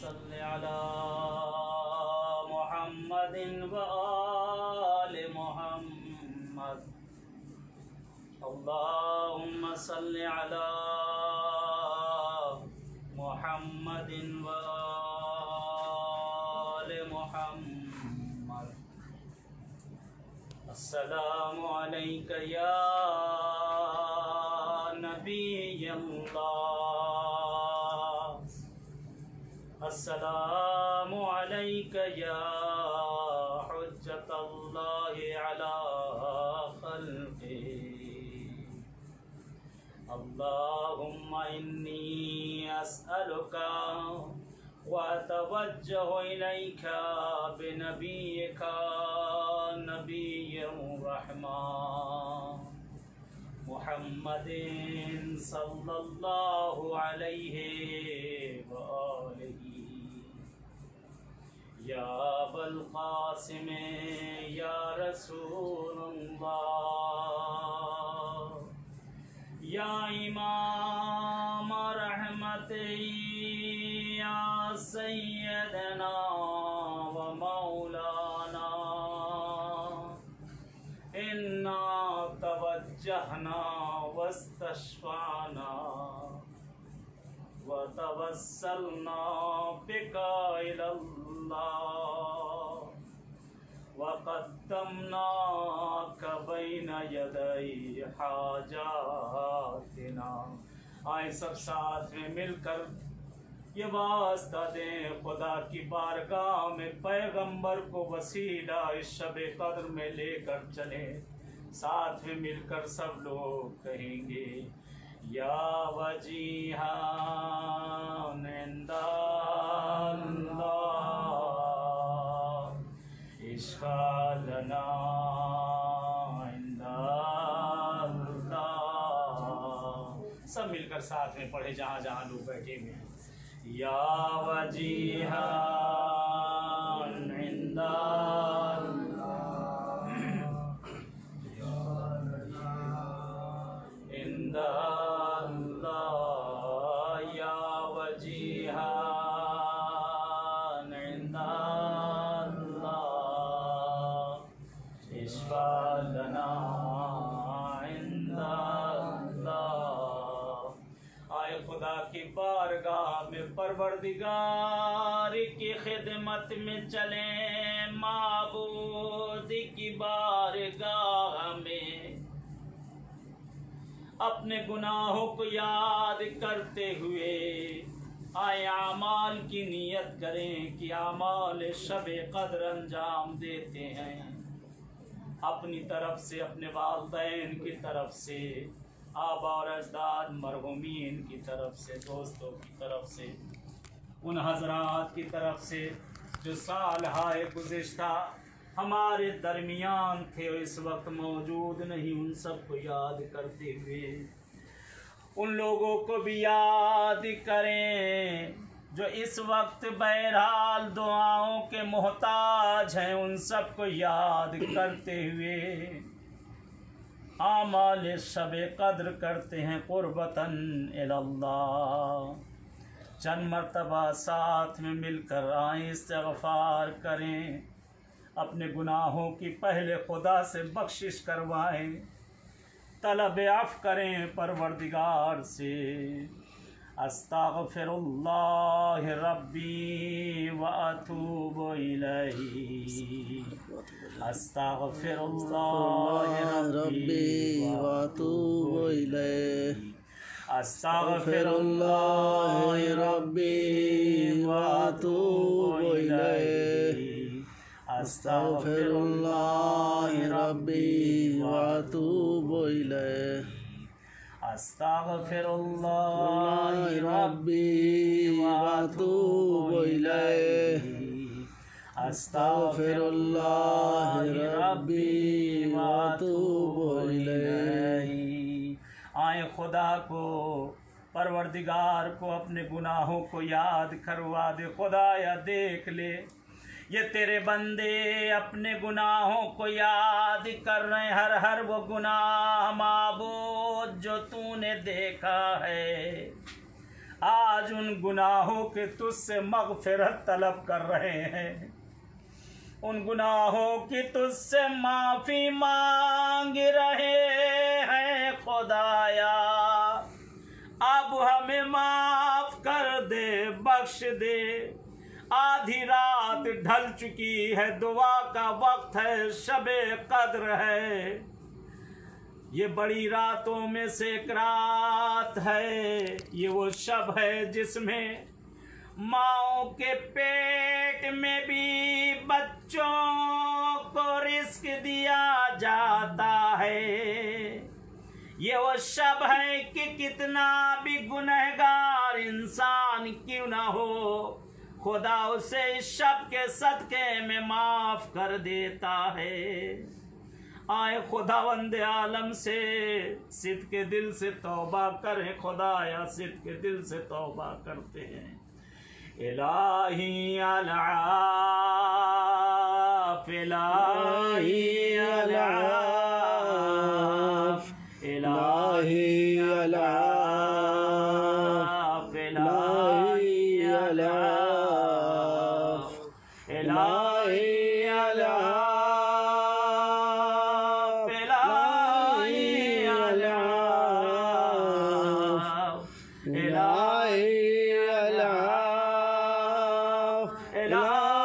सल्लि अला मुहम्मदिन व आलि मुहम्मद। अल्लाहुम्मा सल्लि अला मुहम्मदिन व आलि मुहम्मद। अस्सलामु अलैका या नबियल्लाह, अस्सलामु अलैका या हुज्जतल्लाहि अला खल्क़ि। अल्लाहुम्मा इन्नी अस्अलुका व अतवज्जहु इलैका बिनबिय्यिका नबिय्यिर रहमा मुहम्मदिन सल्लल्लाहु अलैहि व आलिहि। या अबुल क़ासिम या रसूलल्लाह, या इमाम रहमत या सय्यदना व मौलाना, इन्ना तवज्जहना वस्तशफ़ाना व तवस्सलना बिका इलल्लाह व क़द्दमनाका बैन यदै हाजातिना। आए सब साथ में मिलकर ये वास्ता दें खुदा की बारगाह में पैगंबर को वसीला इस शब कद्र में लेकर चले। साथ में मिलकर सब लोग कहेंगे या वजीहान इंदल्लाह इश्क़ा लना इंदल्लाह। सब मिलकर साथ में पढ़े जहाँ जहाँ लोग बैठे हुए हैं। या वजीहान इंदल्लाह इंदल्लाह, या वजीहान इंदल्लाह इश्फ़ा लना इंदल्लाह। आए खुदा की बारगाह में परवरदिगार की खिदमत में चले, माबूद की बारगाह में अपने गुनाहों को याद करते हुए आए आमाल की नियत करें कि आमाल शब कद्र अंजाम देते हैं। अपनी तरफ से, अपने वालिदैन की तरफ से, आबा और अजदाद मरहूमीन की तरफ से, दोस्तों की तरफ से, उन हजरात की तरफ से जो साल हाय गुज़िश्ता हमारे दरमियान थे और इस वक्त मौजूद नहीं, उन सबको याद करते हुए उन लोगों को भी याद करें जो इस वक्त बहरहाल दुआओं के मोहताज हैं। उन सबको याद करते हुए आमाल शब कद्र करते हैं कुर्बतन इलल्लाह। चंद मर्तबा साथ में मिलकर आए, इस्तिग़फ़ार करें, अपने गुनाहों की पहले खुदा से बख्शिश करवाएं, तलब अफ़ करें परवरदिगार से। अस्तग़फ़िरुल्लाह रब्बी व अतूबु इलैहि, अस्तग़फ़िरुल्लाह रब्बी व अतूबु इलैहि, अस्तग़फ़िरुल्लाह रब्बी व अतूबु इलैहि, अस्तग़फ़िरुल्लाह रब्बी व अतूबु इलैहि, अस्तग़फ़िरुल्लाह रब्बी व अतूबु इलैहि, अस्तग़फ़िरुल्लाह रब्बी व अतूबु इलैहि। आए खुदा को, परवरदिगार को अपने गुनाहों को याद करवा दे। खुदाया देख ले, ये तेरे बंदे अपने गुनाहों को याद कर रहे हैं, हर हर वो गुनाह माबूद जो तूने देखा है। आज उन गुनाहों के तुझसे मगफिरत तलब कर रहे हैं, उन गुनाहों की तुझसे माफी मांग रहे हैं खुदाया। अब हमें माफ कर दे, बख्श दे। आधी रात ढल चुकी है, दुआ का वक्त है, शबे कद्र है। ये बड़ी रातों में से एक रात है, ये वो शब है जिसमें माओ के पेट में भी बच्चों को रिस्क दिया जाता है। ये वो शब है कि कितना भी गुनहगार इंसान क्यों ना हो, खुदा उसे इस शब के सदके में माफ कर देता है। आए खुदावंद आलम से सिद्ध के दिल से तौबा करें, खुदाया सिद्ध के दिल से तौबा करते हैं। इलाही अलाफ, इलाही अलाफ, इलाही अलाफ, इलाही अलाफ, इलाही अलाफ, इलाही अलाफ, इलाही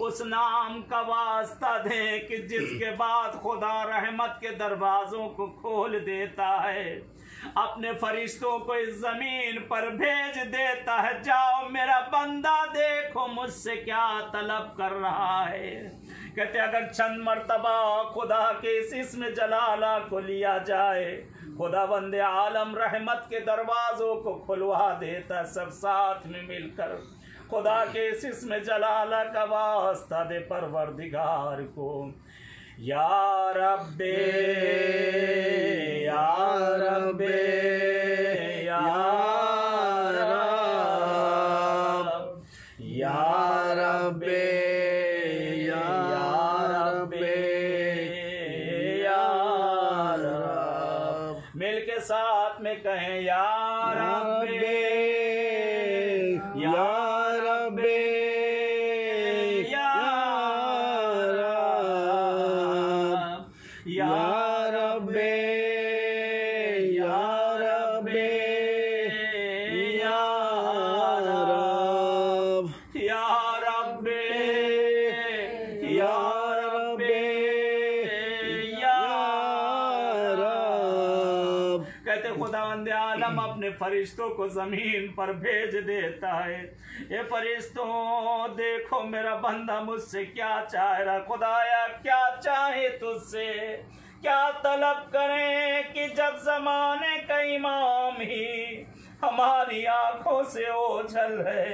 उस नाम का वास्ता दे कि जिसके बाद खुदा रहमत के दरवाज़ों को खोल देता है, अपने फरिश्तों को इस ज़मीन पर भेज देता है। जाओ मेरा बंदा, देखो मुझसे क्या तलब कर रहा है। कहते अगर चंद मर्तबा खुदा के इस इस्म जलाला को लिया जाए, खुदावंद आलम रहमत के दरवाज़ों को खुलवा देता। सब साथ में मिलकर खुदा के इस इस्म जलाला का वास्ता दे परवरदिगार को। या रब्बे, या रब्बे, या रब, या रब्बे, या रब्बे, या रब। मिल के साथ में कहें या रब्बे, या खुदावंद आलम अपने फरिश्तों को जमीन पर भेज देता है। ये फरिश्तों देखो मेरा बंदा मुझसे क्या चाह रहा। खुदाया क्या चाहे तुझसे, क्या तलब करें कि जब जमाने का इमाम ही हमारी आंखों से ओझल है।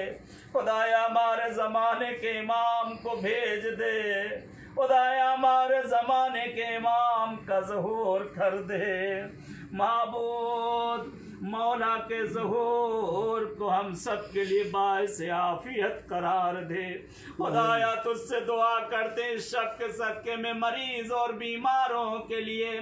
खुदाया हमारे जमाने के इमाम को भेज दे। खुदाया हमारे जमाने के इमाम का ज़हूर कर दे। माबूद मौला के ज़हूर को हम सब के लिए बाइस आफियत करार दे। खुदाया तुझसे दुआ करते हैं शक के सदके में मरीज और बीमारों के लिए,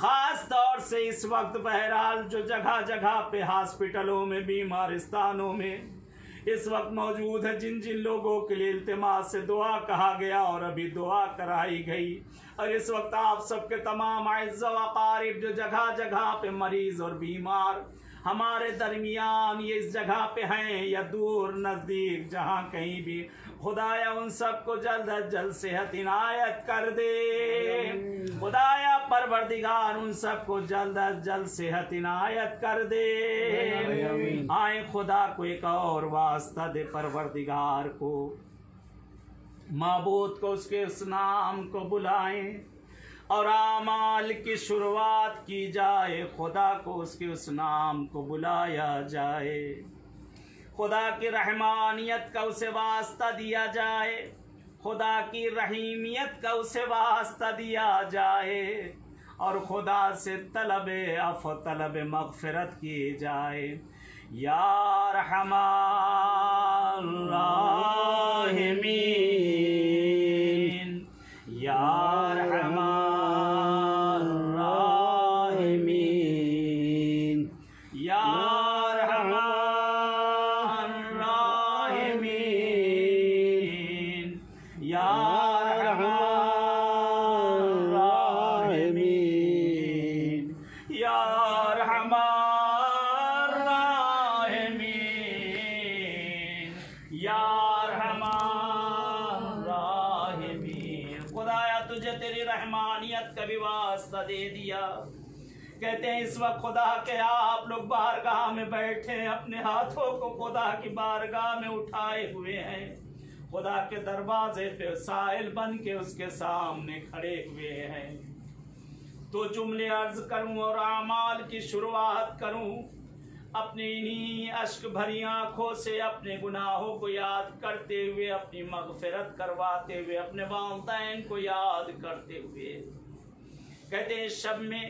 ख़ास तौर से इस वक्त बहरहाल जो जगह जगह पे हॉस्पिटलों में, बीमारिस्तानों में इस वक्त मौजूद है, जिन जिन लोगों के लिए इल्तिमास से दुआ कहा गया और अभी दुआ कराई गई, और इस वक्त आप सबके तमाम अज़्ज़ा व अक़ारिब जो जगह जगह पे मरीज़ और बीमार हमारे दरमियान ये इस जगह पे हैं या दूर नज़दीक जहाँ कहीं भी, खुदाया उन सबको जल्द अज जल्द सेहत इनायत कर दे। खुदाया परवरदिगार उन सबको जल्द अज जल्द सेहत इनायत कर दे। आए खुदा को एक और वास्ता दे परवरदिगार को, माबूद को उसके उस नाम को बुलाएं और आमाल की शुरुआत की जाए। खुदा को उसके उस नाम को बुलाया जाए। खुदा की रहमानियत का उसे वास्ता दिया जाए। खुदा की रहीमियत का उसे वास्ता दिया जाए। और खुदा से तलब अफ़्व तलब मग़फ़िरत की जाए। या रहमान राहिमीन, या रहमान राहिमीन, या रहमान राहिमीन, या रहमान राहिमीन, या रहमान राहिमीन, या रहमान राहिमीन। खुदाया तुझे तेरी रहमानियत का भी वास्ता दे दिया। कहते हैं इस वक्त खुदा के आप लोग बारगाह में बैठे अपने हाथों को खुदा की बारगाह में उठाए हुए हैं, खुदा के दरवाजे पे साइल बन के उसके सामने खड़े हुए हैं। तो जुमले अर्ज करूं और आमाल की शुरुआत करूं अपनी इन्हीं अश्क भरी आंखों से, अपने गुनाहों को याद करते हुए, अपनी मग़फ़िरत करवाते हुए, अपने वालिदैन को याद करते हुए। कहते हैं शब में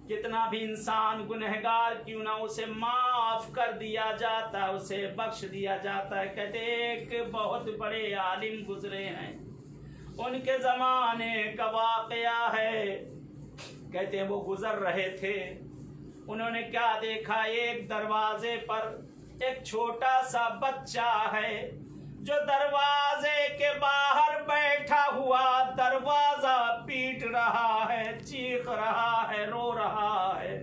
कितना भी इंसान गुनहगार क्यों ना, उसे माफ कर दिया जाता है, उसे बख्श दिया जाता है। कहते एक बहुत बड़े आलिम गुजरे हैं, उनके ज़माने का वाक़या है। कहते हैं वो गुजर रहे थे, उन्होंने क्या देखा, एक दरवाजे पर एक छोटा सा बच्चा है जो दरवाजे के बाहर बैठा हुआ दरवाजा पीट रहा है, चीख रहा है, रो रहा है।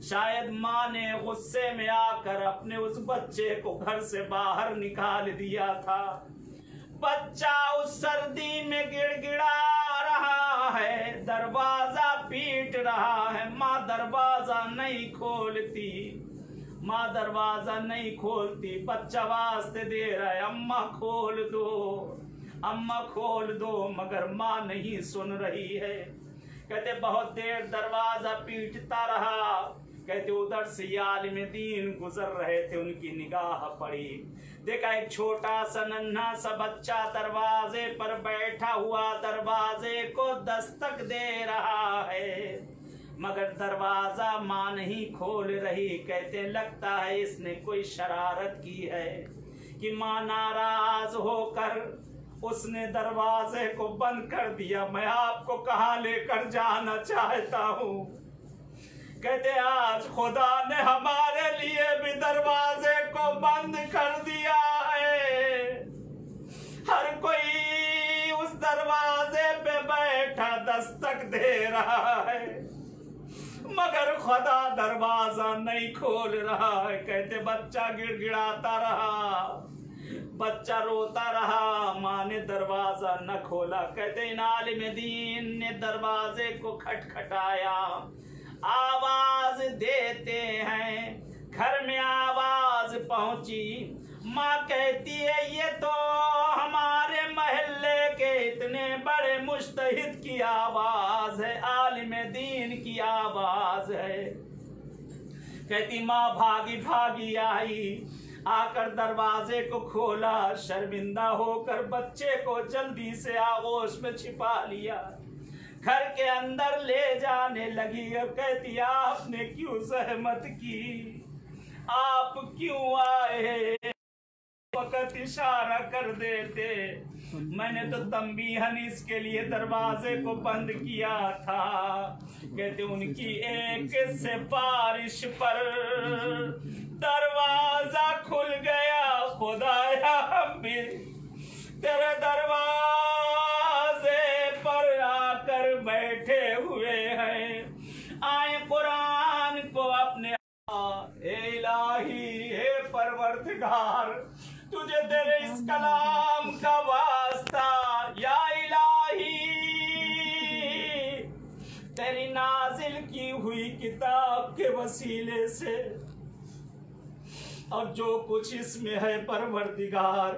शायद माँ ने गुस्से में आकर अपने उस बच्चे को घर से बाहर निकाल दिया था। बच्चा उस सर्दी में गिड़गिड़ा रहा है, दरवाजा पीट रहा है, माँ दरवाजा नहीं खोलती, माँ दरवाजा नहीं खोलती। बच्चा वास्ते दे रहा है, अम्मा खोल दो, अम्मा खोल दो, मगर माँ नहीं सुन रही है। कहते बहुत देर दरवाजा पीटता रहा। कहते उधर से आलिम दीन गुजर रहे थे, उनकी निगाह पड़ी, देखा एक छोटा सा नन्हा सा बच्चा दरवाजे पर बैठा हुआ दरवाजे को दस्तक दे रहा है, मगर दरवाजा माँ नहीं खोल रही। कहते लगता है इसने कोई शरारत की है कि माँ नाराज होकर उसने दरवाजे को बंद कर दिया। मैं आपको कहाँ लेकर जाना चाहता हूँ। कहते आज खुदा ने हमारे लिए भी दरवाजे को बंद कर दिया है। हर कोई उस दरवाजे पे बैठा दस्तक दे रहा है, मगर खुदा दरवाजा नहीं खोल रहा है। कहते बच्चा गिड़गिड़ाता रहा, बच्चा रोता रहा, माँ ने दरवाजा न खोला। कहते इन आलिम दीन ने दरवाजे को खटखटाया, आवाज देते हैं, घर में आवाज पहुंची। माँ कहती है ये तो हमारे मोहल्ले के इतने बड़े मुज्तहिद की आवाज है, आलिम दीन की आवाज है। कहती माँ भागी भागी आई, आकर दरवाजे को खोला, शर्मिंदा होकर बच्चे को जल्दी से आगोश में छिपा लिया, घर के अंदर ले जाने लगी। और कहती आपने क्यों जहमत की, आप क्यों आए, वक्त इशारा कर देते, मैंने तो तंबीहन इसके लिए दरवाजे को बंद किया था। कहते उनकी एक सिफारिश पर दरवाजा खुल गया। खुदाया हम भी तेरे दरवाजे पर आकर बैठे हुए हैं, आए कुरान को अपने इलाही हे परवरदिगार, तुझे तेरे इस कलाम का वास्ता, या इलाही तेरी नाजिल की हुई किताब के वसीले से और जो कुछ इसमें है परवरदिगार,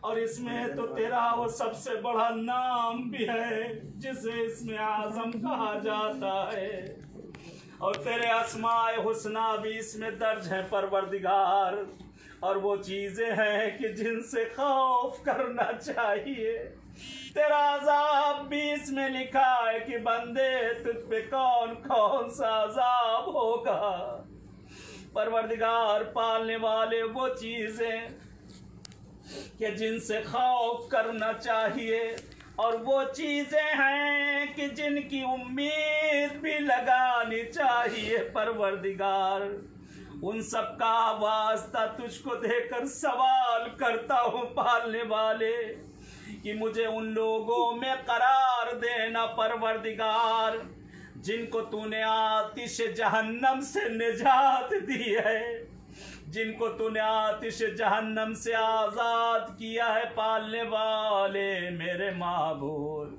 और इसमें तो तेरा वो सबसे बड़ा नाम भी है जिसे इसमें आजम कहा जाता है, और तेरे अस्माए हुस्ना भी इसमें दर्ज है परवरदिगार। और वो चीजें हैं कि जिनसे खौफ करना चाहिए, तेरा अजाब भी इसमें लिखा है कि बंदे तुझ पे कौन कौन सा अजाब होगा। परवरदिगार पालने वाले वो चीजें कि जिनसे खौफ करना चाहिए और वो चीजें हैं कि जिनकी उम्मीद भी लगानी चाहिए। परवरदिगार उन सब का वास्ता तुझको देकर सवाल करता हूँ पालने वाले कि मुझे उन लोगों में करार देना परवरदिगार जिनको तूने आतिश जहन्नम से निजात दी है, जिनको तूने आतिश जहन्नम से आज़ाद किया है। पालने वाले मेरे माबूद,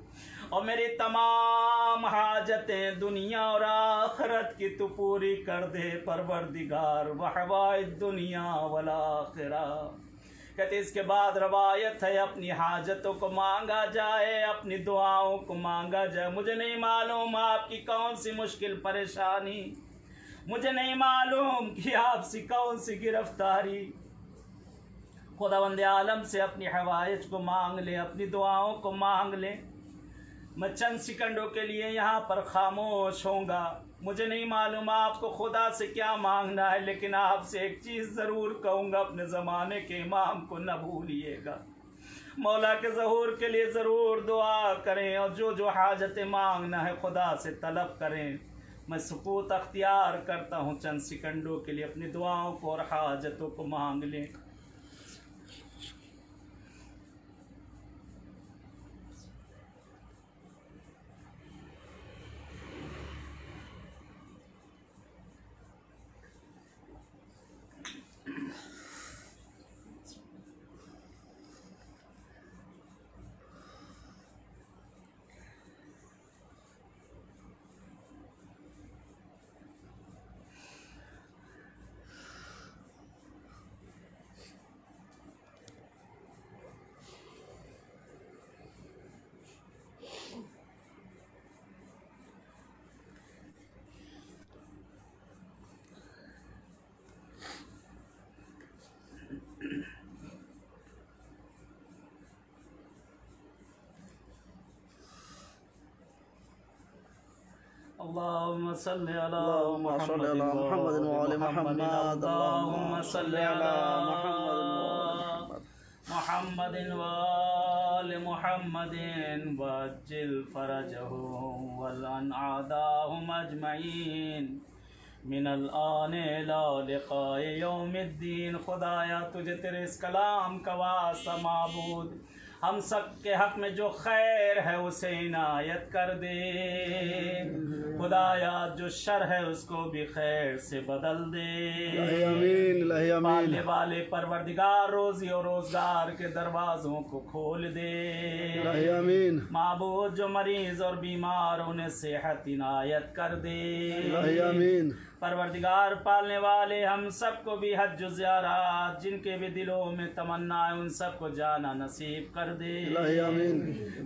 और मेरी तमाम हाजतें दुनिया और आखिरत की तू पूरी कर दे परवरदिगार। वहवाए दुनिया वल आखिरा। कहते इसके बाद रवायत है अपनी हाजतों को मांगा जाए, अपनी दुआओं को मांगा जाए। मुझे नहीं मालूम आपकी कौन सी मुश्किल परेशानी, मुझे नहीं मालूम कि आपसी कौन सी गिरफ्तारी। खुदावंद आलम से अपनी हवाइज को मांग ले, अपनी दुआओं को मांग ले। मैं चंद सेकंडों के लिए यहाँ पर खामोश होऊंगा। मुझे नहीं मालूम आपको खुदा से क्या मांगना है, लेकिन आपसे एक चीज़ ज़रूर कहूँगा, अपने ज़माने के इमाम को न भूलिएगा। मौला के ज़हूर के लिए ज़रूर दुआ करें और जो जो हाजतें मांगना है खुदा से तलब करें। मैं सुकूत अख्तियार करता हूँ चंद सेकंडों के लिए, अपनी दुआओं को और हाजतों को मांग लें। अल्लाहुम्मा सल्ली अला मुहम्मद व आले मुहम्मद। अल्लाहुम्मा सल्ली अला मुहम्मद व आले मुहम्मद वज्जिल फरजहुम वल अनअदाहुम अजमईन मिनल आने ला लिक़ाए यौमिद्दीन। खुदाया तुझे तेरे इस कलाम का वास्ता माबूद, हम सब के हक में जो खैर है उसे इनायत कर दे। खुदाया जो शर है उसको भी खैर से बदल दे। आमीन। पालने वाले परवरदिगार रोजी और रोजगार के दरवाजों को खोल दे। आमीन। माबूद जो मरीज और बीमार उन्हें सेहत इनायत कर दे। आमीन। परवरदिगार पालने वाले हम सबको भी हज ज़ियारत जिनके भी दिलों में तमन्ना है उन सबको जाना नसीब कर दे।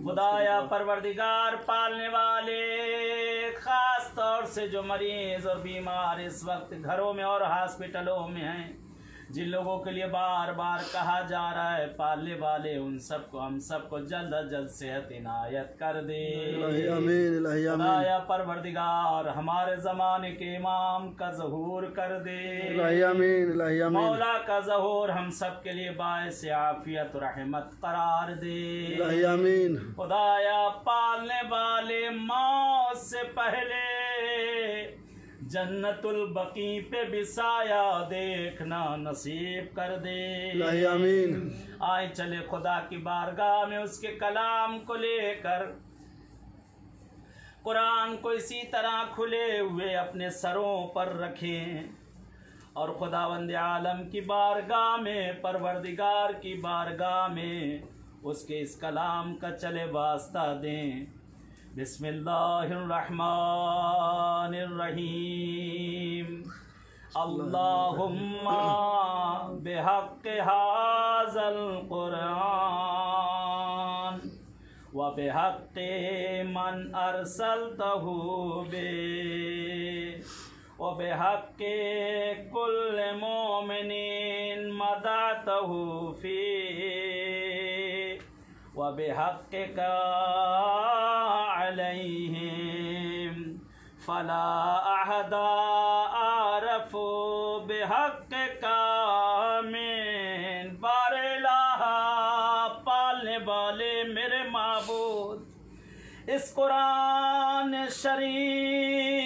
खुदाया परवरदिगार पालने वाले खास तौर से जो मरीज और बीमार इस वक्त घरों में और हॉस्पिटलों में हैं, जिन लोगों के लिए बार बार कहा जा रहा है पालने वाले उन सबको हम सबको जल्द अज जल्द सेहत इनायत कर दे। खुदाया परवरदिगार हमारे ज़माने के इमाम का ज़हूर कर दे। मौला का ज़हूर हम सब के लिए बाइस आफियत रहमत करार दे। खुदाया पालने वाले मौत से पहले जन्नतुल बकी पे बिसाया देखना नसीब कर दे। आमीन। आए चले खुदा की बारगाह में उसके कलाम को लेकर, कुरान को इसी तरह खुले हुए अपने सरों पर रखें और खुदावंद आलम की बारगाह में, परवरदिगार की बारगाह में उसके इस कलाम का चले वास्ता दें। बिस्मिल्लाहिर्रहमानिर्रहीम। अल्लाहुम्मा बिहक़्क़ि हाज़ल क़ुरआन व बिहक़्क़ि मन अरसलतहु बे व बिहक़्क़ि कुल्लि मोमिनिन मदअतहु फ़ी व बिहक़्क़िका अलैहिम फला अहदा आरफ़ु बिहक़्क़िका मिन बारिलाहा। पालने वाले मेरे माबूद, इस कुरान शरीफ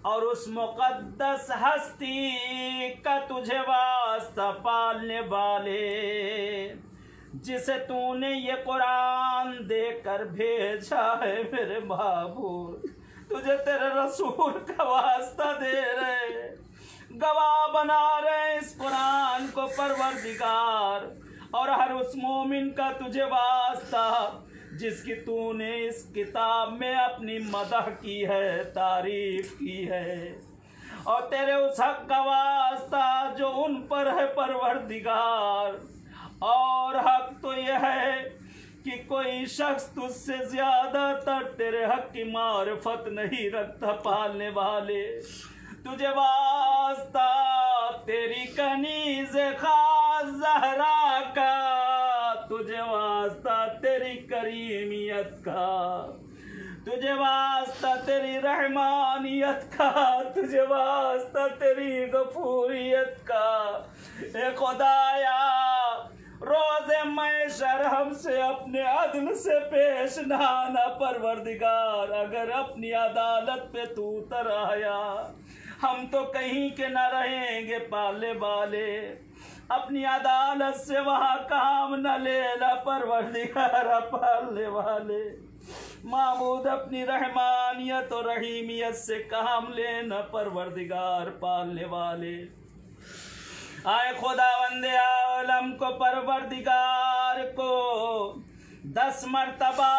और उस मुक़द्दस हस्ती का तुझे वास्ता पालने वाले, जिसे तूने ये कुरान देकर भेजा है मेरे महबूब, तुझे तेरे रसूल का वास्ता दे रहे, गवाह बना रहे इस कुरान को परवरदिगार, और हर उस मोमिन का तुझे वास्ता जिसकी तूने इस किताब में अपनी मदह की है, तारीफ की है, और तेरे उस हक का वास्ता जो उन पर है परवरदिगार। और हक तो यह है कि कोई शख्स तुझसे ज्यादा तर तेरे हक की मारिफत नहीं रखता पालने वाले, तुझे वास्ता तेरी कनीज़ खास ज़हरा का, तुझे वास्ता तेरी करीमियत का, तुझे वास्ता तेरी रहमानियत का, तुझे वास्ता तेरी गफूरियत का। ए खुदाया, रोज़े महशर हमसे अपने अदल से पेश ना आना परवरदिगार। अगर अपनी अदालत पे तू उतर आया, हम तो कहीं के न रहेंगे पाले वाले, अपनी अदालत से वहाँ काम न लेना परवरदिगार पालने वाले। माबूद, अपनी रहमानियत और रहीमियत से काम लेना परवरदिगार पालने वाले। आए खुदावंदे आलम को परवरदिगार को 10 मरतबा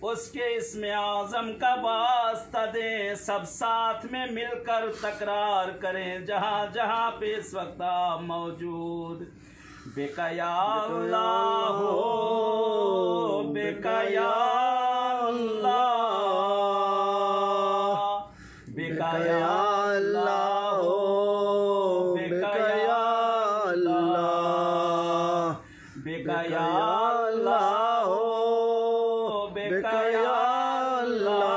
उसके इस्म आज़म का वास्ता दें, सब साथ में मिलकर तकरार करें जहाँ जहाँ पे इस वक्त आप मौजूद। बिका या अल्लाह हो, बिका या अल्लाह, बिका या अल्लाह हो, बिका या अल्लाह, बिका या अल्लाह हो, बिका या अल्लाह,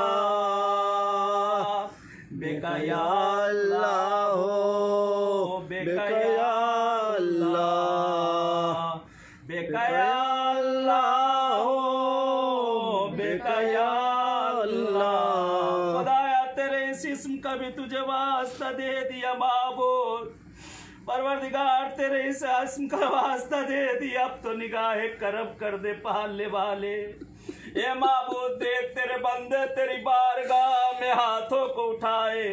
बिका या अल्लाह हो, बिका या अल्लाह, बिका या अल्लाह हो, बिका या अल्लाह। खुदाया तेरे इस इस्म का भी तुझे वास्ता दे दिया माबूद, परवरदिगार तेरे इस इस्म का वास्ता दे दिया, अब तो निगाहे करम कर दे पालने वाले। ये माबूद देख, तेरे बंदे तेरी बारगाह में हाथों को उठाए,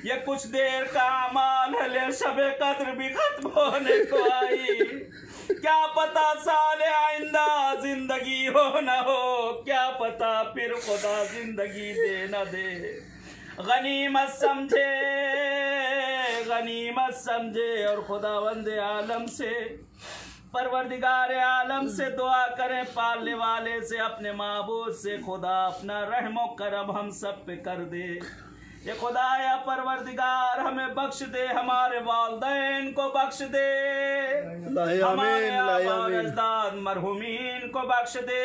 ये कुछ देर का अमाल है, ले शबे कद्र भी खत्म होने को आई। क्या पता साले आइंदा जिंदगी हो न हो, क्या पता फिर खुदा जिंदगी दे न दे। गनीमत समझे, गनीमत समझे, और खुदावंदे आलम से, परवरदिगार आलम से दुआ करें पालने वाले से, अपने माबूद से, खुदा अपना रहमो करम हम सब पे कर दे। ये खुदाया परवरदिगार हमें बख्श दे, हमारे वालिदैन को बख्श दे, हमारे आबाद मरहुमीन को बख्श दे,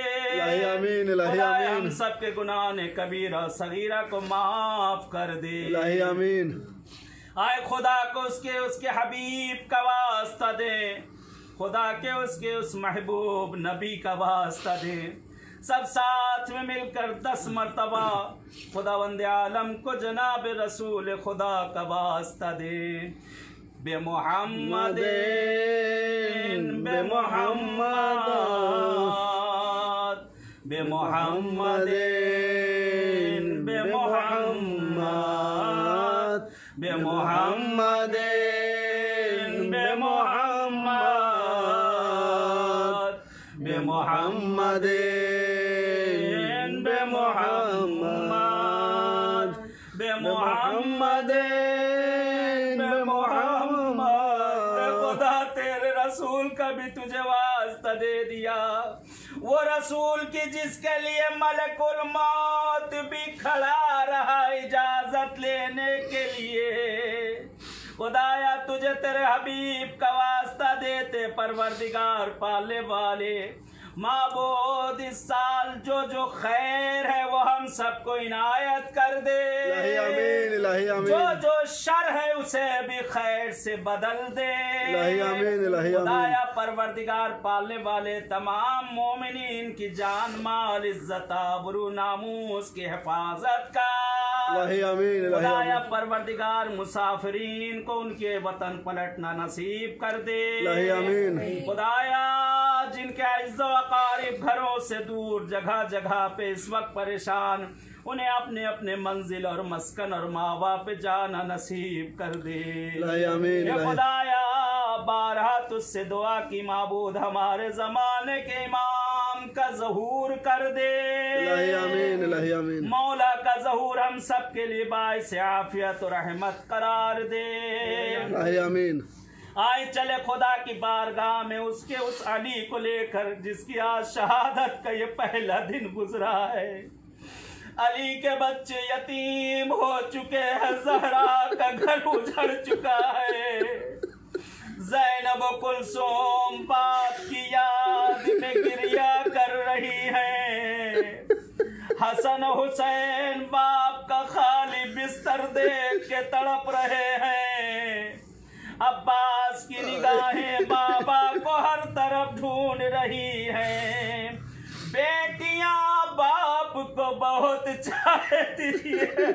हम सबके गुनाह कबीरा सगीरा को माफ कर दे। आमीन। आए खुदा को उसके हबीब का वास्ता दे, खुदा के उसके उस महबूब नबी का वास्ता दे, सब साथ में मिलकर 10 मरतबा खुदावंदे आलम को जनाब रसूल खुदा का वास्ता दे। बे मुहम्मदिन, बे मुहम्मद, बे मुहम्मदिन, बे मुहम्मद, बे मुहम्मदिन, बे मुहम्मद, बे मुहम्मदिन, बे मुहम्मद, बे मुहम्मदिन, बे मुहम्मद। खुदा तेरे रसूल का भी तुझे वास्ता दे दिया, वो रसूल की जिसके लिए मलकुल मौत भी खड़ा रहा इजाजत लेने के लिए, खुदाया तुझे तेरे हबीब का वास्ता देते परवरदिगार पालने वाले माबूद, इस साल जो जो खैर है वो हम सबको इनायत कर दे। आमीन, आमीन। जो जो शर है उसे भी खैर से बदल दे। आमीन, खुदाया परवरदिगार पालने वाले तमाम मोमिनीन की जान माल इज्जत आबरू नामूस की हिफाजत का। खुदाया परवरदिगार मुसाफिरीन को उनके वतन पलटना नसीब कर दे। खुदाया जिनके इज्जत अकारिब घरों से दूर जगह जगह पे इस वक्त परेशान, उन्हें अपने अपने मंजिल और मस्कन और माँ बाप पे जाना नसीब कर दे। खुदाया बारहा तुझसे दुआ की माबूद हमारे जमाने के इमाम का ज़हूर कर दे। मौला का ज़हूर हम सब के लिए बाइस आफियत और रहमत करार दे। आमीन। आए चले खुदा की बारगाह में उसके उस अली को लेकर जिसकी आज शहादत का ये पहला दिन गुजरा है। अली के बच्चे यतीम हो चुके हैं, ज़हरा का घर उजड़ चुका है। ज़ैनब कुलसूम बाप की याद में गिरिया कर रही है। हसन हुसैन बाप का खाली बिस्तर देख के तड़प रहे हैं। अब्बास की निगाहें बाबा को हर तरफ ढूंढ रही हैं। बेटियां बाप को बहुत चाहती है।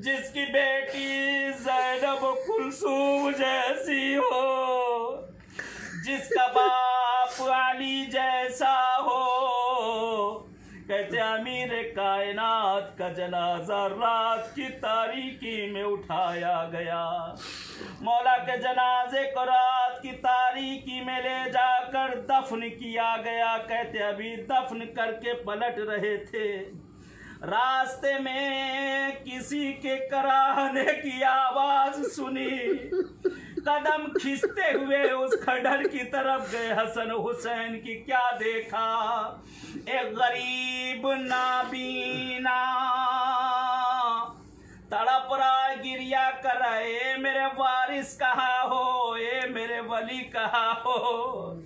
जिसकी बेटी ज़ैनब कुलसूम जैसी हो, जिसका बाप अली जैसा हो। कहते अमीर कायनात का जनाजा रात की तारीकी में उठाया गया। मौला के जनाजे को रात की तारीकी में ले जाकर दफन किया गया। कहते अभी दफन करके पलट रहे थे, रास्ते में किसी के कराहने की आवाज सुनी। कदम खींचते हुए उस खंडर की तरफ गए। हसन हुसैन की क्या देखा, एक गरीब नाबीना तड़प रहा, गिरिया कर रहे, मेरे वारिस कहाँ हो, ये मेरे वली कहाँ हो,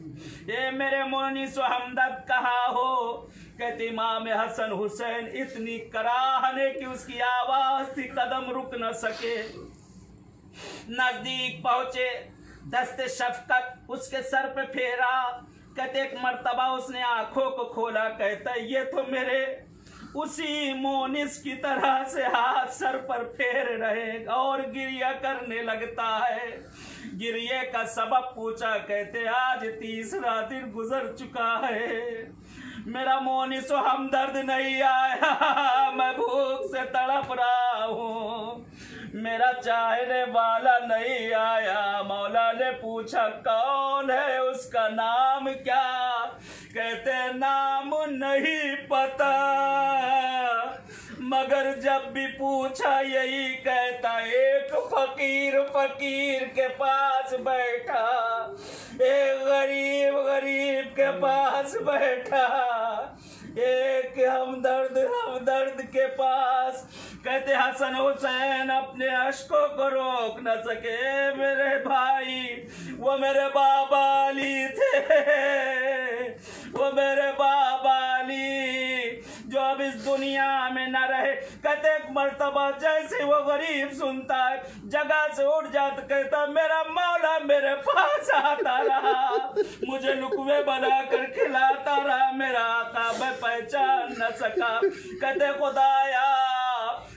ये मेरे मोनिस हमदर्द कहाँ हो। कहते इमाम हसन हुसैन इतनी कराहने की उसकी आवाज थी, कदम रुक न सके। नजदीक पहुंचे, दस्ते शफकत उसके सर पे फेरा। कहते एक मर्तबा उसने आंखों को खोला। कहता ये तो मेरे उसी मोनिस की तरह से हाथ सर पर फेर रहे और गिरिया करने लगता है। गिरिये का सबब पूछा। कहते आज तीसरा दिन गुजर चुका है, मेरा मोनिस हमदर्द नहीं आया, मैं भूख से तड़प रहा हूँ, मेरा चाहने वाला नहीं आया। मौला ने पूछा कौन है, उसका नाम क्या। कहते नाम नहीं पता, मगर जब भी पूछा यही कहता। एक फकीर के पास बैठा, एक गरीब के पास बैठा, एक हमदर्द के पास। कहते हसन हुसैन अपने अश्कों को रोक न सके। मेरे भाई वो मेरे बाबा अली थे, वो मेरे बाबा अली जो अब इस दुनिया में न रहे। कहते एक मर्तबा जैसे वो गरीब सुनता है जगह से उठ जाता। कहता मेरा मौला मेरे पास आता रहा, मुझे लुकवे बना कर खिलाता रहा, मेरा आका मैं पहचान न सका। कहते खुदाया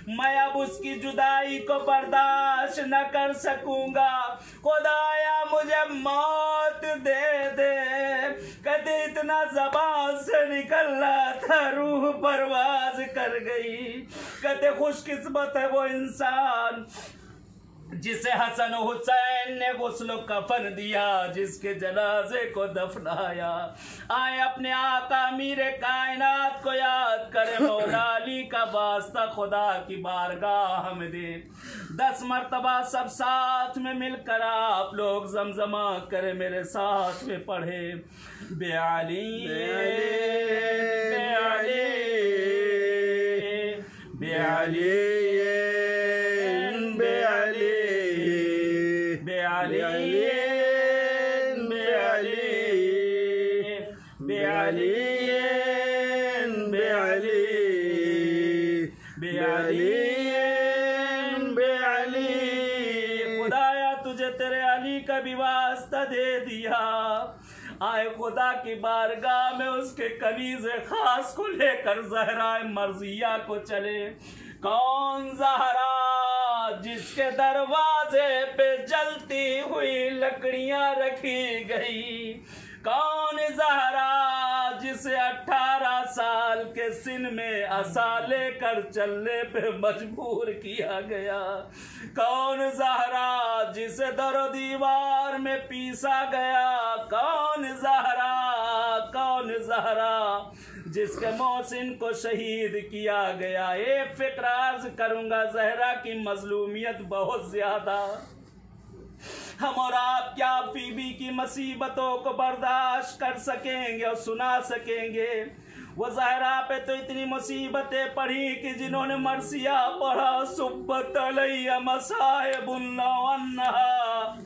मैं अब उसकी जुदाई को बर्दाश्त न कर सकूंगा, खुदाया मुझे मौत दे दे। कहते इतना जबान से निकल रहा था, रूह परवाज कर गई। कहते खुशकिस्मत है वो इंसान जिसे हसन हुसैन ने गुस्ल कफन दिया, जिसके जनाजे को दफनाया। आए अपने आका अमीर कायनात को याद करे, मौला अली का वास्ता खुदा की बारगाह में दे। 10 मरतबा सब साथ में मिलकर आप लोग जमजमा करे, मेरे साथ में पढ़े। बेअली बेअली बेअली बेअली अली, खुदाया तुझे तेरे अली का भी वास्ता दे दिया। आए खुदा की बारगाह में उसके कनीज़े खास को लेकर ज़हरा मर्जिया को चले। कौन ज़हरा जिसके दरवाजे पे जलती हुई लकड़ियां रखी गई? कौन ज़हरा जिसे 18 साल के सिन में असा लेकर चलने पे मजबूर किया गया? कौन ज़हरा जिसे दरो दीवार में पीसा गया? कौन ज़हरा, कौन ज़हरा जिसके मोहसिन को शहीद किया गया? एक फिक्र अर्ज करूंगा, ज़हरा की मजलूमियत बहुत ज्यादा। हम और आप क्या बीबी की मुसीबतों को बर्दाश्त कर सकेंगे और सुना सकेंगे? वो ज़हरा पे तो इतनी मुसीबतें पड़ी कि जिन्होंने मरसिया पढ़ा, सुब्बत अलैया मसाइबुन्ना वन्नहा,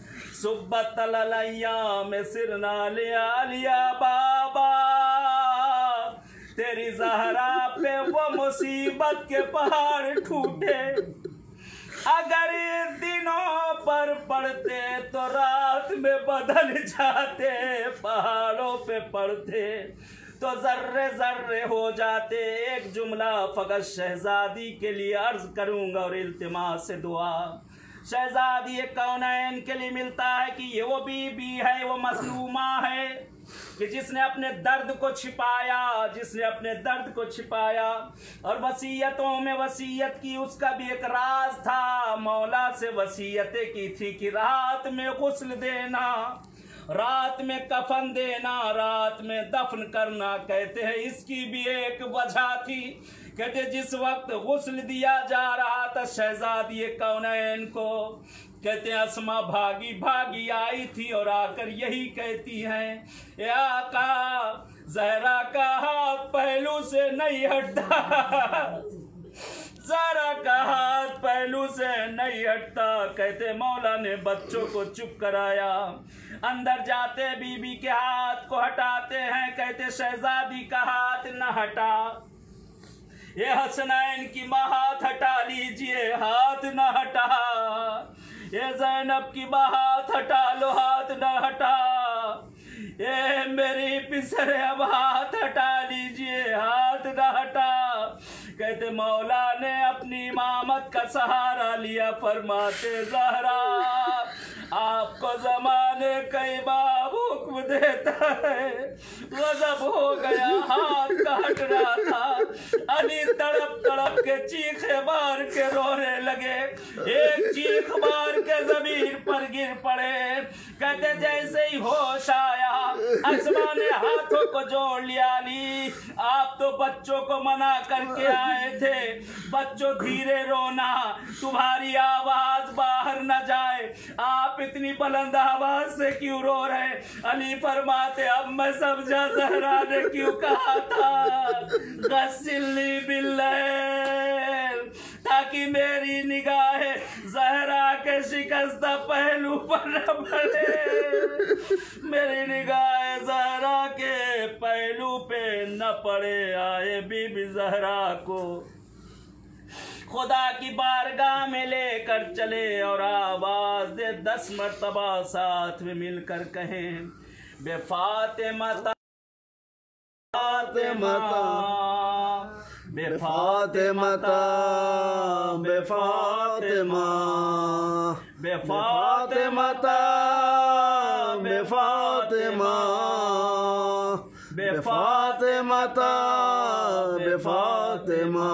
सुब्बत अलैया में सिरना लिया बाबा। तेरी ज़हरा पे वो मुसीबत के पहाड़ टूटे, अगर दिनों पर पड़ते तो रात में बदल जाते, पहाड़ों पे पड़ते तो जर्रे जर्रे हो जाते। एक जुमला फकत शहजादी के लिए अर्ज करूंगा और इल्तिमास से दुआ। शहजादी कौनैन के लिए मिलता है कि ये वो बीबी है, वो मजलूमा है कि जिसने अपने दर्द को छिपाया, जिसने अपने दर्द को छिपाया और वसीयतों में वसीयत की। उसका भी एक राज था, मौला से वसीयतें की थी कि रात में गुस्ल देना, रात में कफन देना, रात में दफन करना। कहते हैं इसकी भी एक वजह थी। कहते जिस वक्त गुस्ल दिया जा रहा था शहजादी कौनैन को, कहते हैं अस्मा भागी भागी आई थी और आकर यही कहती हैं, ए आका ज़हरा का हाथ पहलू से नहीं हटता, ज़हरा का हाथ पहलू से नहीं हटता। कहते मौला ने बच्चों को चुप कराया, अंदर जाते बीबी के हाथ को हटाते हैं। कहते शहजादी का हाथ न हटा, ये हसनैन की माँ हाथ हटा लीजिए, हाथ न हटा। ये ज़ैनब की माँ हाथ हटा लो, हाथ न हटा। ये मेरी पिसरे अब हाथ हटा लीजिए, हाथ न हटा। कहते मौला ने अपनी इमामत का सहारा लिया, फरमाते ज़हरा आपको ज़माने कई बार हुक्म देता है। गज़ब हो गया, हाथ काट रहा था। अली तड़प तड़प के चीखे मार के रोने लगे, एक चीख मार के जमीन पर गिर पड़े। कहते जैसे ही होश आया अस्मा ने हाथों को जोड़ लिया, अली आप तो बच्चों को मना करके आए थे, बच्चों धीरे रोना, तुम्हारी आवाज बाहर न जाए, आप इतनी बुलंद आवाज से क्यों रो रहे? अली फरमाते अब मैं समझा ज़हरा ने क्यों कहा था गस्सिली बिल्लैल, ताकि मेरी निगाहें ज़हरा के शिकस्ता पहलू पर न पड़े, मेरी निगाहें ज़हरा के पहलू पे न पड़े। आए बीबी ज़हरा को खुदा की बारगाह में लेकर चले और आवाज दे 10 मरतबा साथ में मिलकर कहें, बेफातिमा बेफातिमा बेफातिमा बेफातिमा बेफातिमा बेफातिमा बेफातिमा बेफातिमा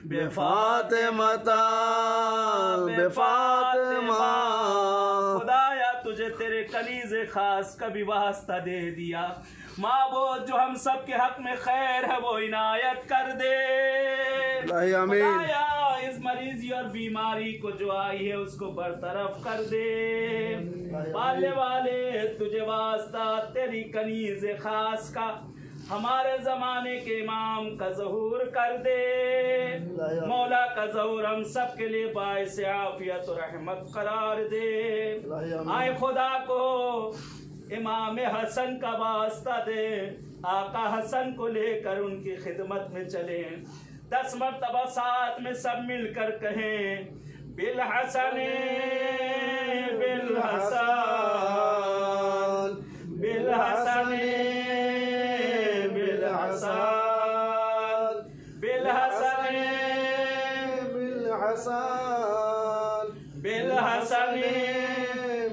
बेफातिमा बेफातिमा। खुदाया तुझे तेरे कनीज़े खास का भी वास्ता दे दिया, माबूद जो हम सब के हक में खैर है वो इनायत कर दे। खुदाया इस मरीजी और बीमारी को जो आई है उसको बरतरफ कर दे। पाले वाले तुझे वास्ता तेरी कनीज़े खास का हमारे ज़माने के इमाम का ज़हूर कर दे। मौला का ज़हूर हम सब के लिए बाइस आफियत और रहमत करार दे। आए खुदा को इमाम हसन का वास्ता दे, आका हसन को लेकर उनकी खिदमत में चले। 10 मरतबा साथ में सब मिलकर कहें, बिलहसन बिलहसन बिलहसन बिलहसन बिलहसन बिलहसन बिलहसन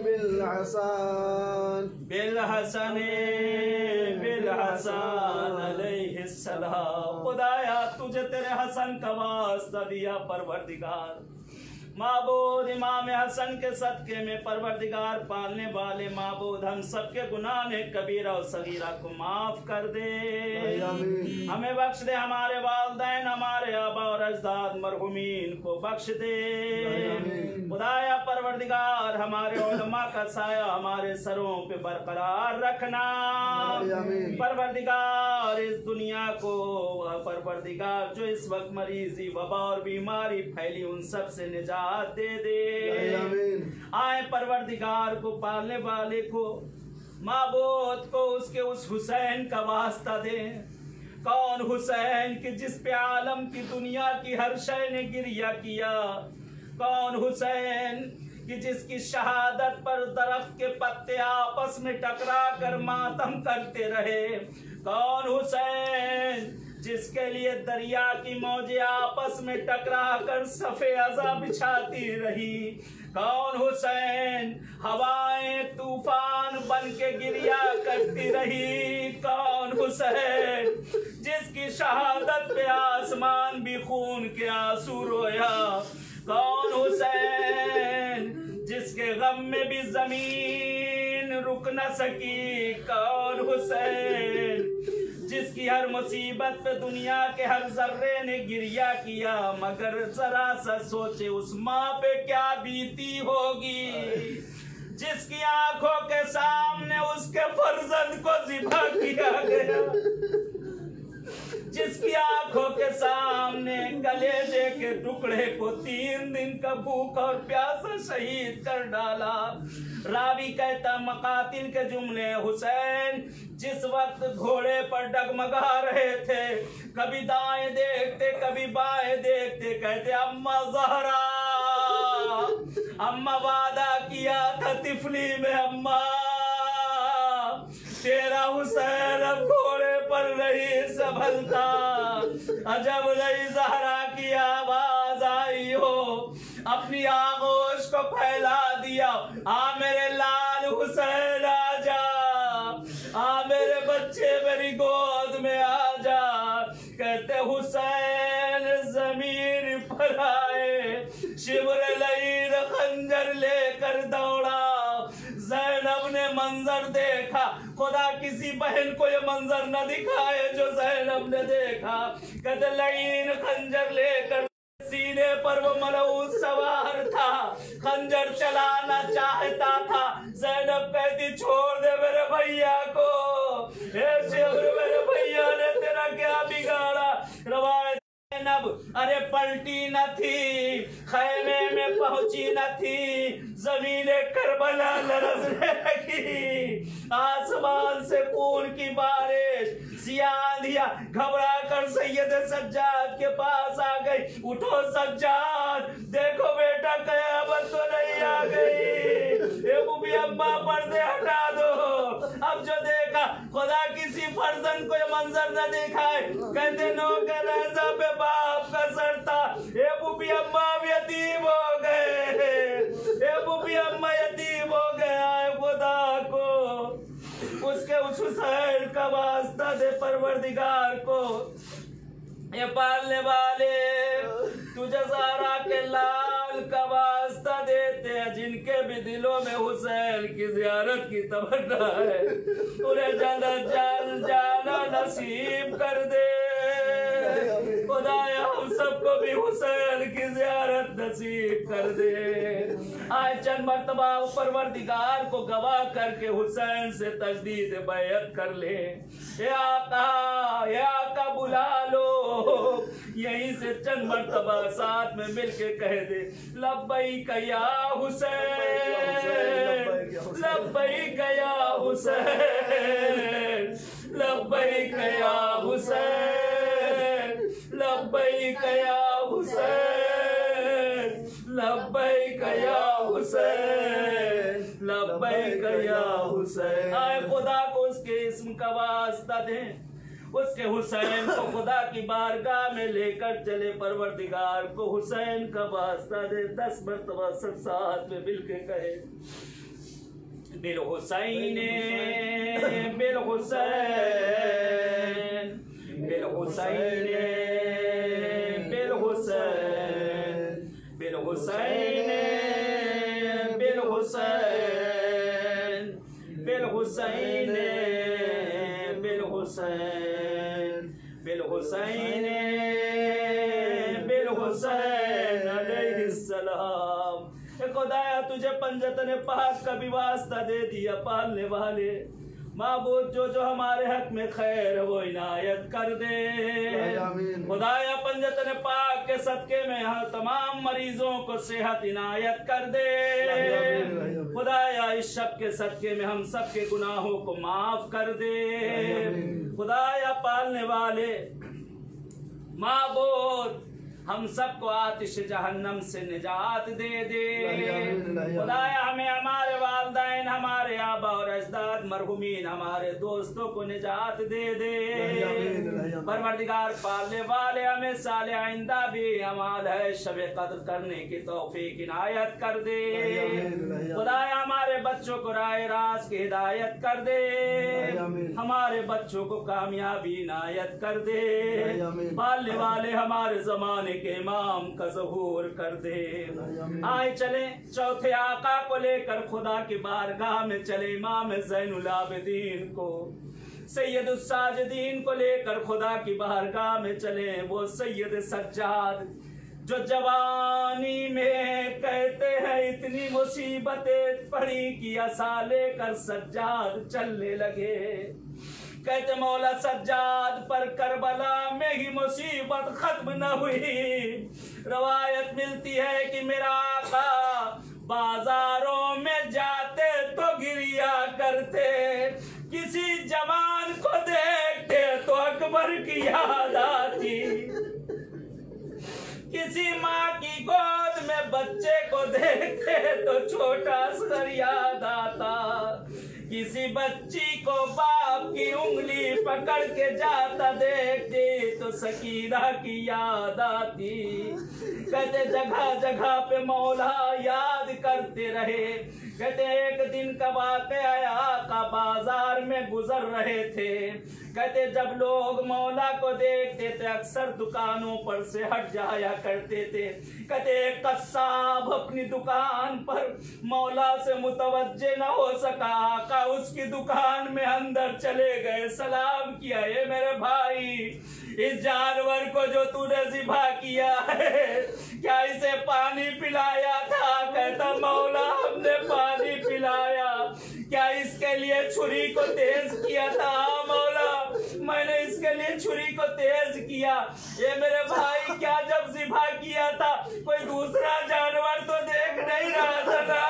बिलहसन बिलहसन बिलहसन अलैहिस्सलाम। खुदाया तुझे तेरे हसन का वास्ता दिया परवरदिगार। माबूद इमाम हसन के सदके में परवरदिगार पालने वाले माबूद हम सबके गुनाह ने कबीरा और सगीरा को माफ कर दे। हमें बख्श दे, हमारे वालिदैन हमारे आबा और अजदाद मरहुमीन को बख्श दे। खुदाया परवरदिगार हमारे उलमा का साया हमारे सरों पे बरकरार रखना। परवरदिगार इस दुनिया को परवरदिगार जो इस वक्त मरीजी वबा और बीमारी फैली उन सब से निजात दे दे। आए परवरदिगार को पालने वाले को माबूद को उसके उस हुसैन का वास्ता दे। कौन हुसैन कि जिस पे आलम की दुनिया की हर शय ने गिरिया किया। कौन हुसैन कि जिसकी शहादत पर दरख्त के पत्ते आपस में टकरा कर मातम करते रहे। कौन हुसैन जिसके लिए दरिया की मौजें आपस में टकरा कर सफे अज़ा बिछाती रही। कौन हुसैन हवाएं तूफान बन के गिरिया करती रही। कौन हुसैन जिसकी शहादत पे आसमान भी खून के आंसू रोया। कौन हुसैन जिसके गम में भी जमीन रुक न सकी। कौन हुसैन जिसकी हर मुसीबत पे दुनिया के हर जर्रे ने गिरिया किया। मगर जरा सा सोचे उस माँ पे क्या बीती होगी जिसकी आंखों के सामने उसके फर्जंद को ज़िबा किया गया। जिसकी आंखों के सामने कलेजे के टुकड़े को 3 दिन का भूख और प्यासा शहीद कर डाला। रावी कहता मकातिल के जुमले हुसैन जिस वक्त घोड़े पर डगमगा रहे थे, कभी दाएं देखते कभी बाएं देखते, कहते अम्मा ज़हरा, अम्मा वादा किया था तिफली में अम्मा तेरा हुसैन अब घोड़े पर नहीं संभलता। अजब नहीं ज़हरा की आवाज आई हो, अपनी आगोश को फैला दिया। आ मेरे लाल हुसैन आ जा, आ मेरे बच्चे मेरी गोद में आ जा। कहते हुसैन जमीन पर आए, शिवर लईर खंजर लेकर दौड़ा। ज़ैनब ने मंजर देखा, खुदा किसी बहन को ये मंजर न दिखाए जो ज़ैनब ने देखा। कहते लईन खंजर लेकर सीने पर वो मलऊद सवार था, खंजर चलाना चाहता था। ज़ैनब कहती छोड़ दे मेरे भैया को। मेरे भैया ने तेरा क्या बिगाड़ा। रवायत ज़ैनब अरे पलटी न थी, खैमे में पहुंची न थी, जमीने करबला लरजने लगी। आसमान से खून की बारिश, सियादिया घबरा कर सैयद सज्जाद के पास आ गई। उठो सज्जाद, देखो बेटा कयामत तो नहीं आ गई। भी अम्मा पर्दे हटा दो। अब जो देखा खुदा किसी फर्जंद को ये मंजर न दिखाए। कहते नौकर राजा पे बाप का सर था। भी अम्मा यतीम हो गए, भी अम्मा यतीम हो गया है। खुदा को उसके उस हुसैन का वास्ता दे परवरदिगार को। ये पालने वाले तुझे ज़हरा के लाल का वास्ता देते हैं, जिनके भी दिलों में हुसैन की ज़ियारत की तमन्ना है, उन्हें जल्द जाना नसीब कर दे। खुदाया हम सबको भी हुसैन की ज़ियारत नसीब कर दे। आज चंद मर्तबा परवरदिगार को गवाह करके हुसैन से तजदीद बैअत कर ले। या आका बुला लो। यहीं से चंद मर्तबा साथ में मिलके कह दे लब्बैक या हुसैन, लब्बैक या हुसैन, लब्बैक या हुसैन, लब्बैक या हुसैन, लब्बैक या हुसैन, लब्बैक या हुसैन। आए खुदा को उसके इस्म का वास्ता दें, उसके हुसैन को खुदा की बारगाह में लेकर चले। परवरदिगार को हुसैन का वास्ता दे। 10 मरतबा सब साथ में मिलके कहे, bill Hussain, bill Hussain, bill Hussain, bill Hussain, bill Hussain, bill Hussain, bill Hussain, bill Hussain, bill Hussain, bill Hussain अलैहिस्सलाम। खुदाया तुझे पंजतन पाक का भी वास्ता दे दिया। पालने वाले माबूद जो जो हमारे हक में खैर वो इनायत कर दे। खुदाया पंजतन पाक के सदके में हर तमाम मरीजों को सेहत इनायत कर दे। खुदाया इस शब के सदके में हम सब के गुनाहों को माफ कर दे। खुदाया पालने वाले माबूद हम सबको आतिश जहन्नम से निजात दे दे। खुदाया हमें हमारे वालिदैन, हमारे आबा और अजदाद मरहुमीन, हमारे दोस्तों को निजात दे दे। परवरदिगार पालने वाले हमें साले आइंदा भी अमाल है शबे कद्र करने की तौफीक इनायत कर दे। खुदाया हमारे बच्चों को राय रास की हिदायत कर दे। हमारे बच्चों को कामयाबी इनायत कर दे। पालने वाले हमारे जमाने के इमाम का ज़हूर कर दे। आए चले चौथे आका को लेकर खुदा की बारगाह में चले। इमाम ज़ैनुल आबिदीन को, सैयदुस साजिदीन को लेकर खुदा की बारगाह में चले। वो सैयद सज्जाद जो जवानी में कहते हैं इतनी मुसीबतें पड़ी कि असा लेकर सज्जाद चलने लगे। कहते मौला सज्जाद पर करबला में ही मुसीबत खत्म न हुई। रवायत मिलती है कि मेरा आका बाजारों में जाते तो गिरिया करते, किसी जवान को देखते तो अकबर की याद आती, किसी माँ की गोद में बच्चे को देखते तो छोटा असगर याद आता, किसी बच्ची को बाप की उंगली पकड़ के जाता देखते तो सकीना की याद आती। कहते जगह जगह पे मौला याद करते रहे। कहते एक दिन का वाक़या आका बाजार में गुजर रहे थे। कहते जब लोग मौला को देखते थे अक्सर दुकानों पर से हट जाया करते थे। कहते एक कस्साब अपनी दुकान पर मौला से मुतवज्जे न हो सका। आका उसकी दुकान में अंदर चले गए, सलाम किया, ये मेरे भाई इस जानवर को जो तूने ज़िबा किया है क्या इसे पानी पिलाया था? कहता मौला हमने पानी पिलाया। क्या इसके लिए छुरी को तेज किया था? मौला मैंने इसके लिए छुरी को तेज किया। ये मेरे भाई क्या जब ज़िबा किया था कोई दूसरा जानवर तो देख नहीं रहा था ना?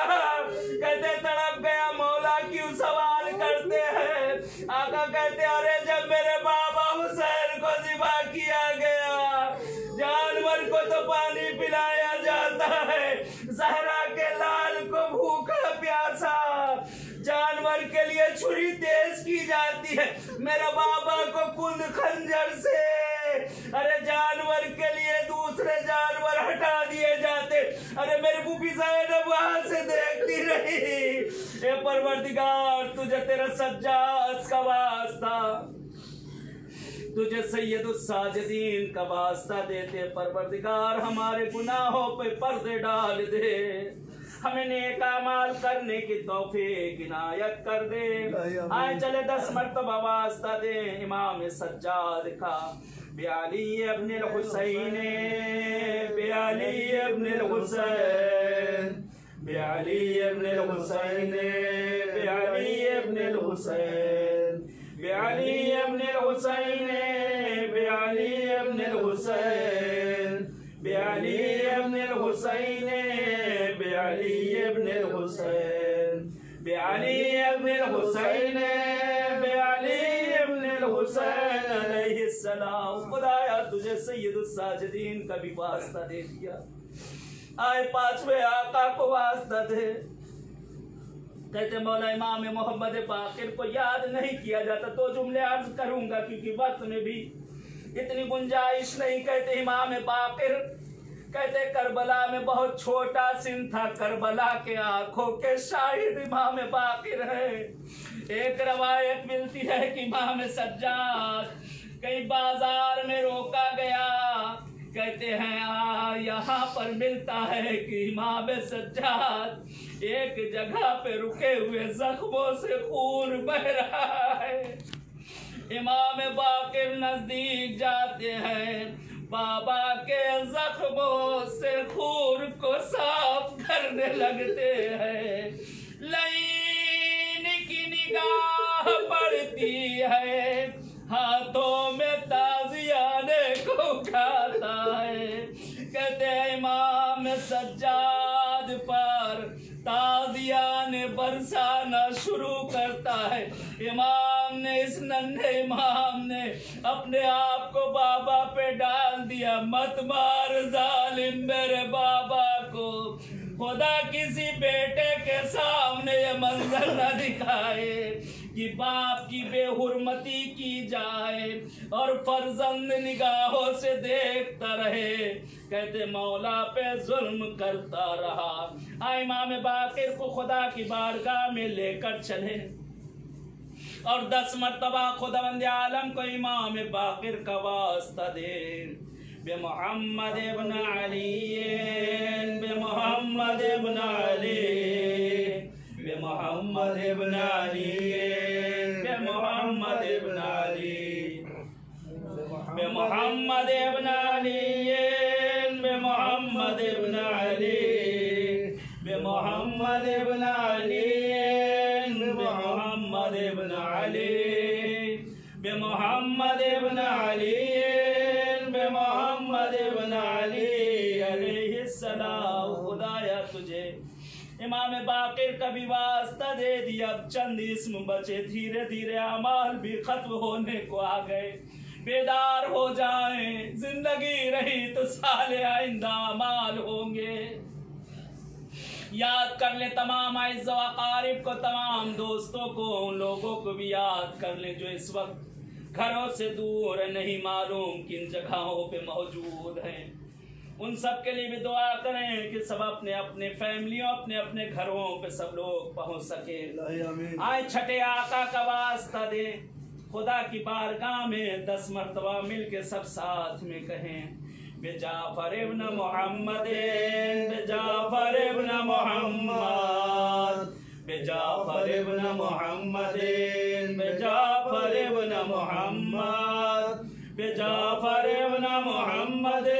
कहते तड़प गया मौला क्यों सवाल करते हैं? आका कहते अरे जब मेरे बाबा हुसैन को ज़िबा किया गया, जानवर को तो पानी पिलाया जाता है, ज़हरा के लाल को भूखा प्यासा जानवर के लिए छुरी तेज की जाती है। मेरे बाबा को कुंद खंजर से अरे जानवर के लिए दूसरे जानवर हटा दिए जाते। अरे मेरी फूफी ज़ैनब वहां से देखती रही। ए परवरदिगार तुझे तेरा सज्जाद का वास्ता, तुझे सैयदुस साजिदीन का वास्ता देते। परवरदिगार हमारे गुनाहों पे पर्दे डाल दे, हमें नेक अमाल करने की तौफीक इनायत कर दे। आए चले 10 मरतबा वास्ता दे इमाम सज्जाद का। बियाली इब्न हुसैन, बियाली इब्न हुसैन, बियाली इब्न हुसैन, बियाली इब्न हुसैन, बियाली इब्न हुसैन, बियाली इब्न हुसैन, बियाली इब्न हुसैन, बियाली इब्न हुसैन, बियाली इब्न हुसैन, बियाली इब्न हुसैन अलैहिस्सलाम। खुदाया तुझे सैयदुस साजिदीन का भी वास्ता दे दिया। आए पांचवें आका को वास्ता दे। कहते मौला इमाम मोहम्मद बाकिर को याद नहीं किया जाता तो जुमले अर्ज करूंगा क्योंकि वक्त में भी इतनी गुंजाइश नहीं। कहते इमाम बाकिर कहते करबला में बहुत छोटा सिन था, करबला के आंखों के शाहिद इमाम बाकिर है। एक रवायत मिलती है कि इमाम सज्जाद कई बाजार में रोका गया, कहते हैं यहाँ पर मिलता है कि इमाम सज्जाद एक जगह पे रुके हुए जख्मों से खून बह रहा है। इमाम बाकिर नजदीक जाते हैं, बाबा के जख्मों से खून को साफ करने लगते हैं। लाइन की निगाह पड़ती है, हाथों में ताजियाने को उठाता है। कहते हैं इमाम सज्जाद पर ताजियाने बरसाना शुरू करता है। इमाम ने इस नन्हे इमाम ने अपने आप को बाबा पे डाल दिया। मत मार जालिम मेरे बाबा को, खुदा किसी बेटे के सामने ये मंजर न दिखाए कि बाप की बेहुरमती की जाए और फर्जंद निगाहों से देखता रहे। कहते मौला पे जुल्म करता रहा। इमाम बाकिर को खुदा की बारगाह में लेकर चले और 10 मरतबा खुदावंद आलम को इमाम बाकिर का वास्ता दे। बे मोहम्मद इब्न अली, बे मोहम्मद इब्न अली, बे मोहम्मद इब्न अली, बे मोहम्मद इब्न अली, बे मोहम्मद इब्न अली, बे मोहम्मद इब्न अली, बे मोहम्मद इब्न अली, बे मोहम्मद इब्न अली, बे मोहम्मद इब्न अली, बे मोहम्मद इब्न अली अलैहिस्सलाम। खुदाया तुझे इमाम बाकिर का भी वास्ता दे दिया। अब चंद इस्म बचे, धीरे धीरे अमाल भी खत्म होने को आ गए। बेदार हो जाएं, जिंदगी रही तो साले आइंदा अमाल होंगे। याद कर ले तमाम आइज़ व अकारिब को, तमाम दोस्तों को, उन लोगों को भी याद कर ले जो इस वक्त घरों से दूर नहीं मालूम किन जगहों पे मौजूद हैं। उन सब के लिए भी दुआ करें कि सब अपने अपने फैमिलियों, अपने अपने घरों पे सब लोग पहुंच सके। आए छठे आका का वास्ता दे, खुदा की बारगाह में 10 मरतबा मिल के सब साथ में कहें बेजाफर इब्न मोहम्मद, बेजाफर इब्न मोहम्मद, बेजाफर इब्न मोहम्मद, बेजाफर इब्न मोहम्मद, बेजाफर इब्न मोहम्मद,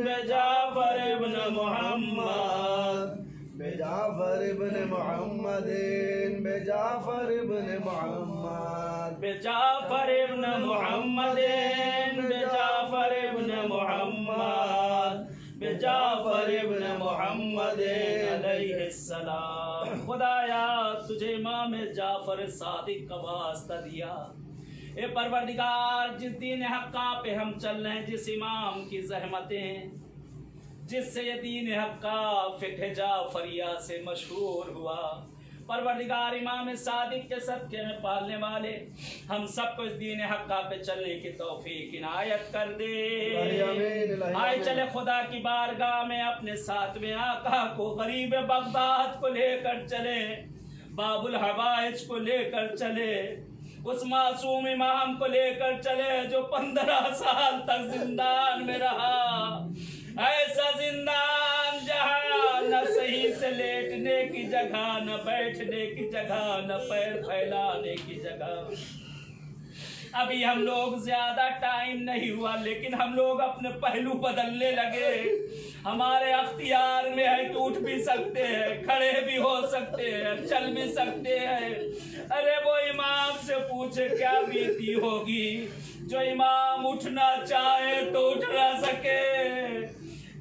बेजाफर इब्न मोहम्मद, बेजाफर इब्न मोहम्मद, बेजाफर इब्न मोहम्मद, बेजाफर इब्न मोहम्मद, बेजाफर इब्न मोहम्मद, बेजाफर इब्न मोहम्मद अलैहिस्सलाम। खुदाया तुझे इमाम जाफर सादिक का वास्ता दिया। ए परवरदिगार, जिस दीन हक्का पे हम चल रहे हैं, जिस इमाम की ज़हमतें, जिससे ये दीन हक्का फिक़्ह जाफरिया से मशहूर हुआ, परवरदिगार इमाम सादिक के सदक़े में पालने वाले हम सबको इस दीन हक्का पे चलने की तौफीक इनायत कर दे। आए चले खुदा की बारगाह में अपने साथ में आका को, गरीब बगदाद को लेकर चले, बाबुल हवाइज को लेकर चले, उस मासूम इमाम को लेकर चले जो 15 साल तक जिंदान में रहा। ऐसा जिंदान जहां न सही से लेटने की जगह, न बैठने की जगह, न पैर फैलाने की जगह। अभी हम लोग ज्यादा टाइम नहीं हुआ लेकिन हम लोग अपने पहलू बदलने लगे। हमारे अख्तियार में है कि उठ भी सकते हैं, खड़े भी हो सकते हैं, चल भी सकते हैं। अरे वो इमाम से पूछे क्या बीती होगी जो इमाम उठना चाहे तो उठ ना सके,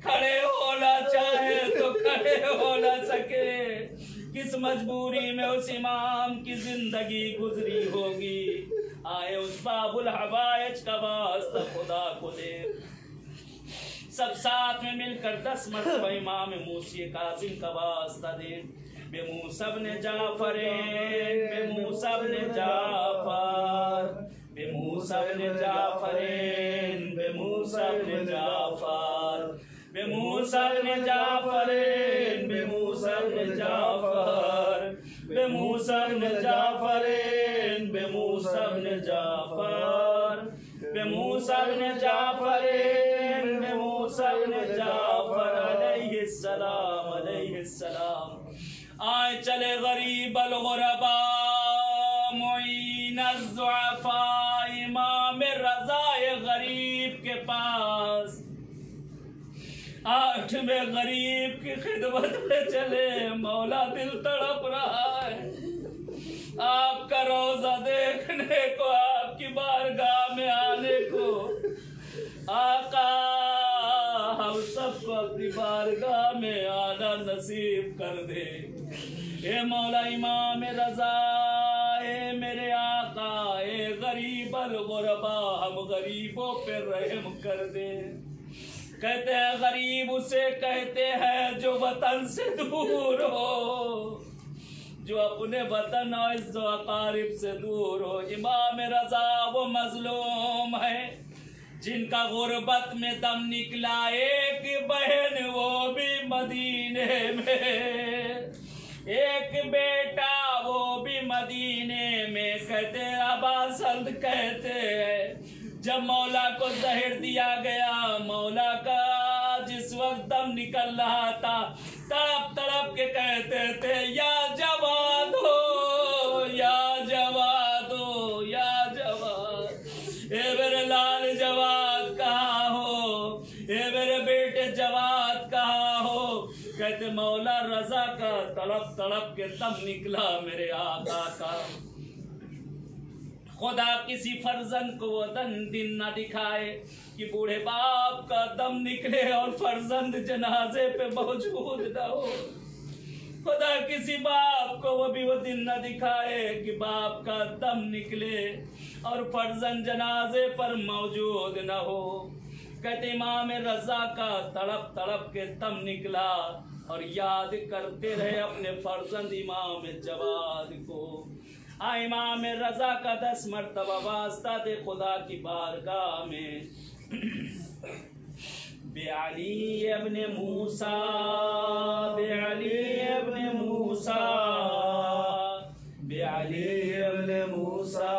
खड़े होना चाहे तो खड़े हो ना सके। किस मजबूरी में उस इमाम की जिंदगी गुजरी होगी। आए उस बाबुल हवाइज का वास्ता खुदा को दे। सब साथ में मिलकर 10 मरतबा इमाम मूसी कासिम का वास्ता दे। बे मूसा ने जाफरेन, बे मूसा ने जाफर, बे मूसा ने जाफरेन, बे मूसा ने जाफर, बे मूसा ने जाफरेन, बे मूसा ने जाफर, बे मूसा ने जाफरेन, बे मूसा ने जाफर, बे मूसा ने जाफरेन, बे मूसा ने जाफर अलैहिस्सलाम अलैहिस्सलाम। आए चले गरीब अल गुरबा मुईन अज़्ज़ुअफ़ा इमाम रज़ाए गरीब के पास। 8वें गरीब की खिदमत में चले। मौला दिल तड़प रहा है आपका रोजा देखने को, आपकी बारगाह में आने को। आका हम सबको अपनी बारगाह में आना नसीब कर दे। ए मौला इमाम रज़ा, ए मेरे आका, ए गरीब अल गुरबा, हम गरीबों पे रहम कर दे। कहते हैं गरीब उसे कहते हैं जो वतन से दूर हो, जो अपने वतन और इज़्ज़ो अकारिब से दूर हो। इमाम रज़ा वो मजलूम है जिनका गुर्बत में दम निकला। एक बहन वो भी मदीने में, एक बेटा वो भी मदीने में। कहते अबा सल्द कहते हैं जब मौला को जहर दिया गया, मौला का जिस वक्त दम निकल रहा था, तड़प तड़प के कहते थे या जवाद हो, या जवाद हो, या जवाद। ए मेरे लाल जवाद कहाँ हो, ए मेरे बेटे जवाद कहाँ हो। कहते मौला रज़ा का तड़प तड़प के दम निकला मेरे आका का। खुदा किसी फर्जंद को वो दिन न दिखाए कि बूढ़े बाप का दम निकले और फर्जंद जनाजे पे मौजूद न हो। खुदा किसी बाप को वो भी वो दिन न दिखाए कि बाप का दम निकले और फर्जंद जनाजे पर मौजूद न हो। कहते इमाम रज़ा का तड़प तड़प के दम निकला और याद करते रहे अपने फर्जंद इमाम जवाद को। इमाम रज़ा का 10 मरतबा वास्ता दे खुदा की बारगाह में। बेअली इब्ने मूसा, बेअली इब्ने मूसा, बेअली इब्ने मूसा,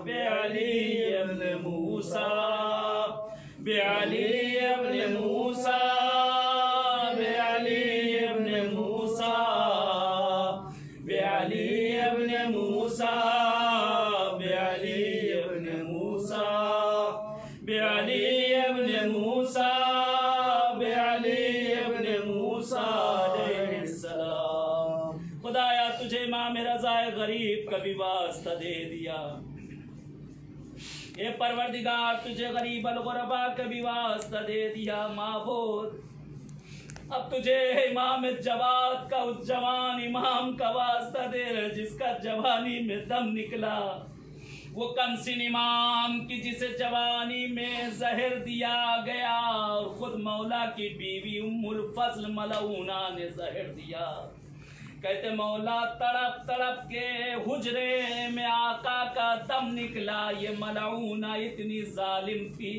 बेअली इब्ने मूसा, बेअली इब्ने मूसा, बेअली इब्ने मूसा, बेअली इब्ने मूसा, बेअली इब्ने मूसा, बेअली इब्ने मूसा, बेअली इब्ने मूसा अलैहिस्सलाम। खुदाया तुझे इमाम रज़ाए गरीब का भी वास्ता दे दिया। ये परवरदिगार तुझे गरीब अल गुरबा का भी वास्ता दे दिया। माबूद अब तुझे इमाम जवाद का, उस जवान इमाम का वास्ता दे रहे जिसका जवानी में दम निकला। वो कमसिन इमाम की जिसे जवानी में जहर दिया गया और खुद मौला की बीवी उम्मुल फज़ल मलऊना ने जहर दिया। कहते मौला तड़प तड़प के हुजरे में आका का दम निकला। ये मलऊना इतनी जालिम थी,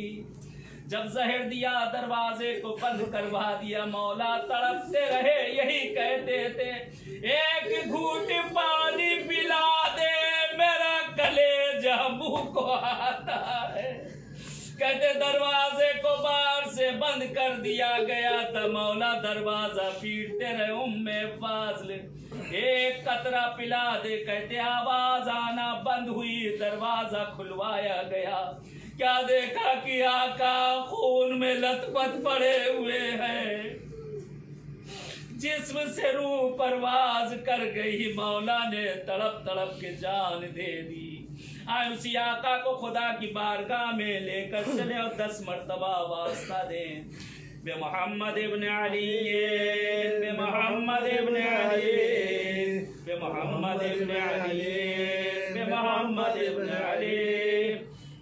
जब जहर दिया दरवाजे को बंद करवा दिया। मौला तड़पते रहे, यही कहते थे एक घूंट पानी पिला दे, मेरा कलेजा मुंह को आता है। कहते दरवाजे को बाहर से बंद कर दिया गया था। मौला दरवाजा पीटते रहे, उम्मे फाज़ल एक कतरा पिला दे। कहते आवाज आना बंद हुई, दरवाजा खुलवाया गया। क्या देखा कि आका खून में लथपथ पड़े हुए हैं, जिस्म से रूह परवाज कर गई। मौला ने तड़प तड़प के जान दे दी। आए उसी आका को खुदा की बारगाह में लेकर चले और 10 मरतबा वास्ता दें। बे मोहम्मद इब्न अली, बे मोहम्मद इब्न अली, बे मोहम्मद इब्न अली, बे मोहम्मद इब्न अली,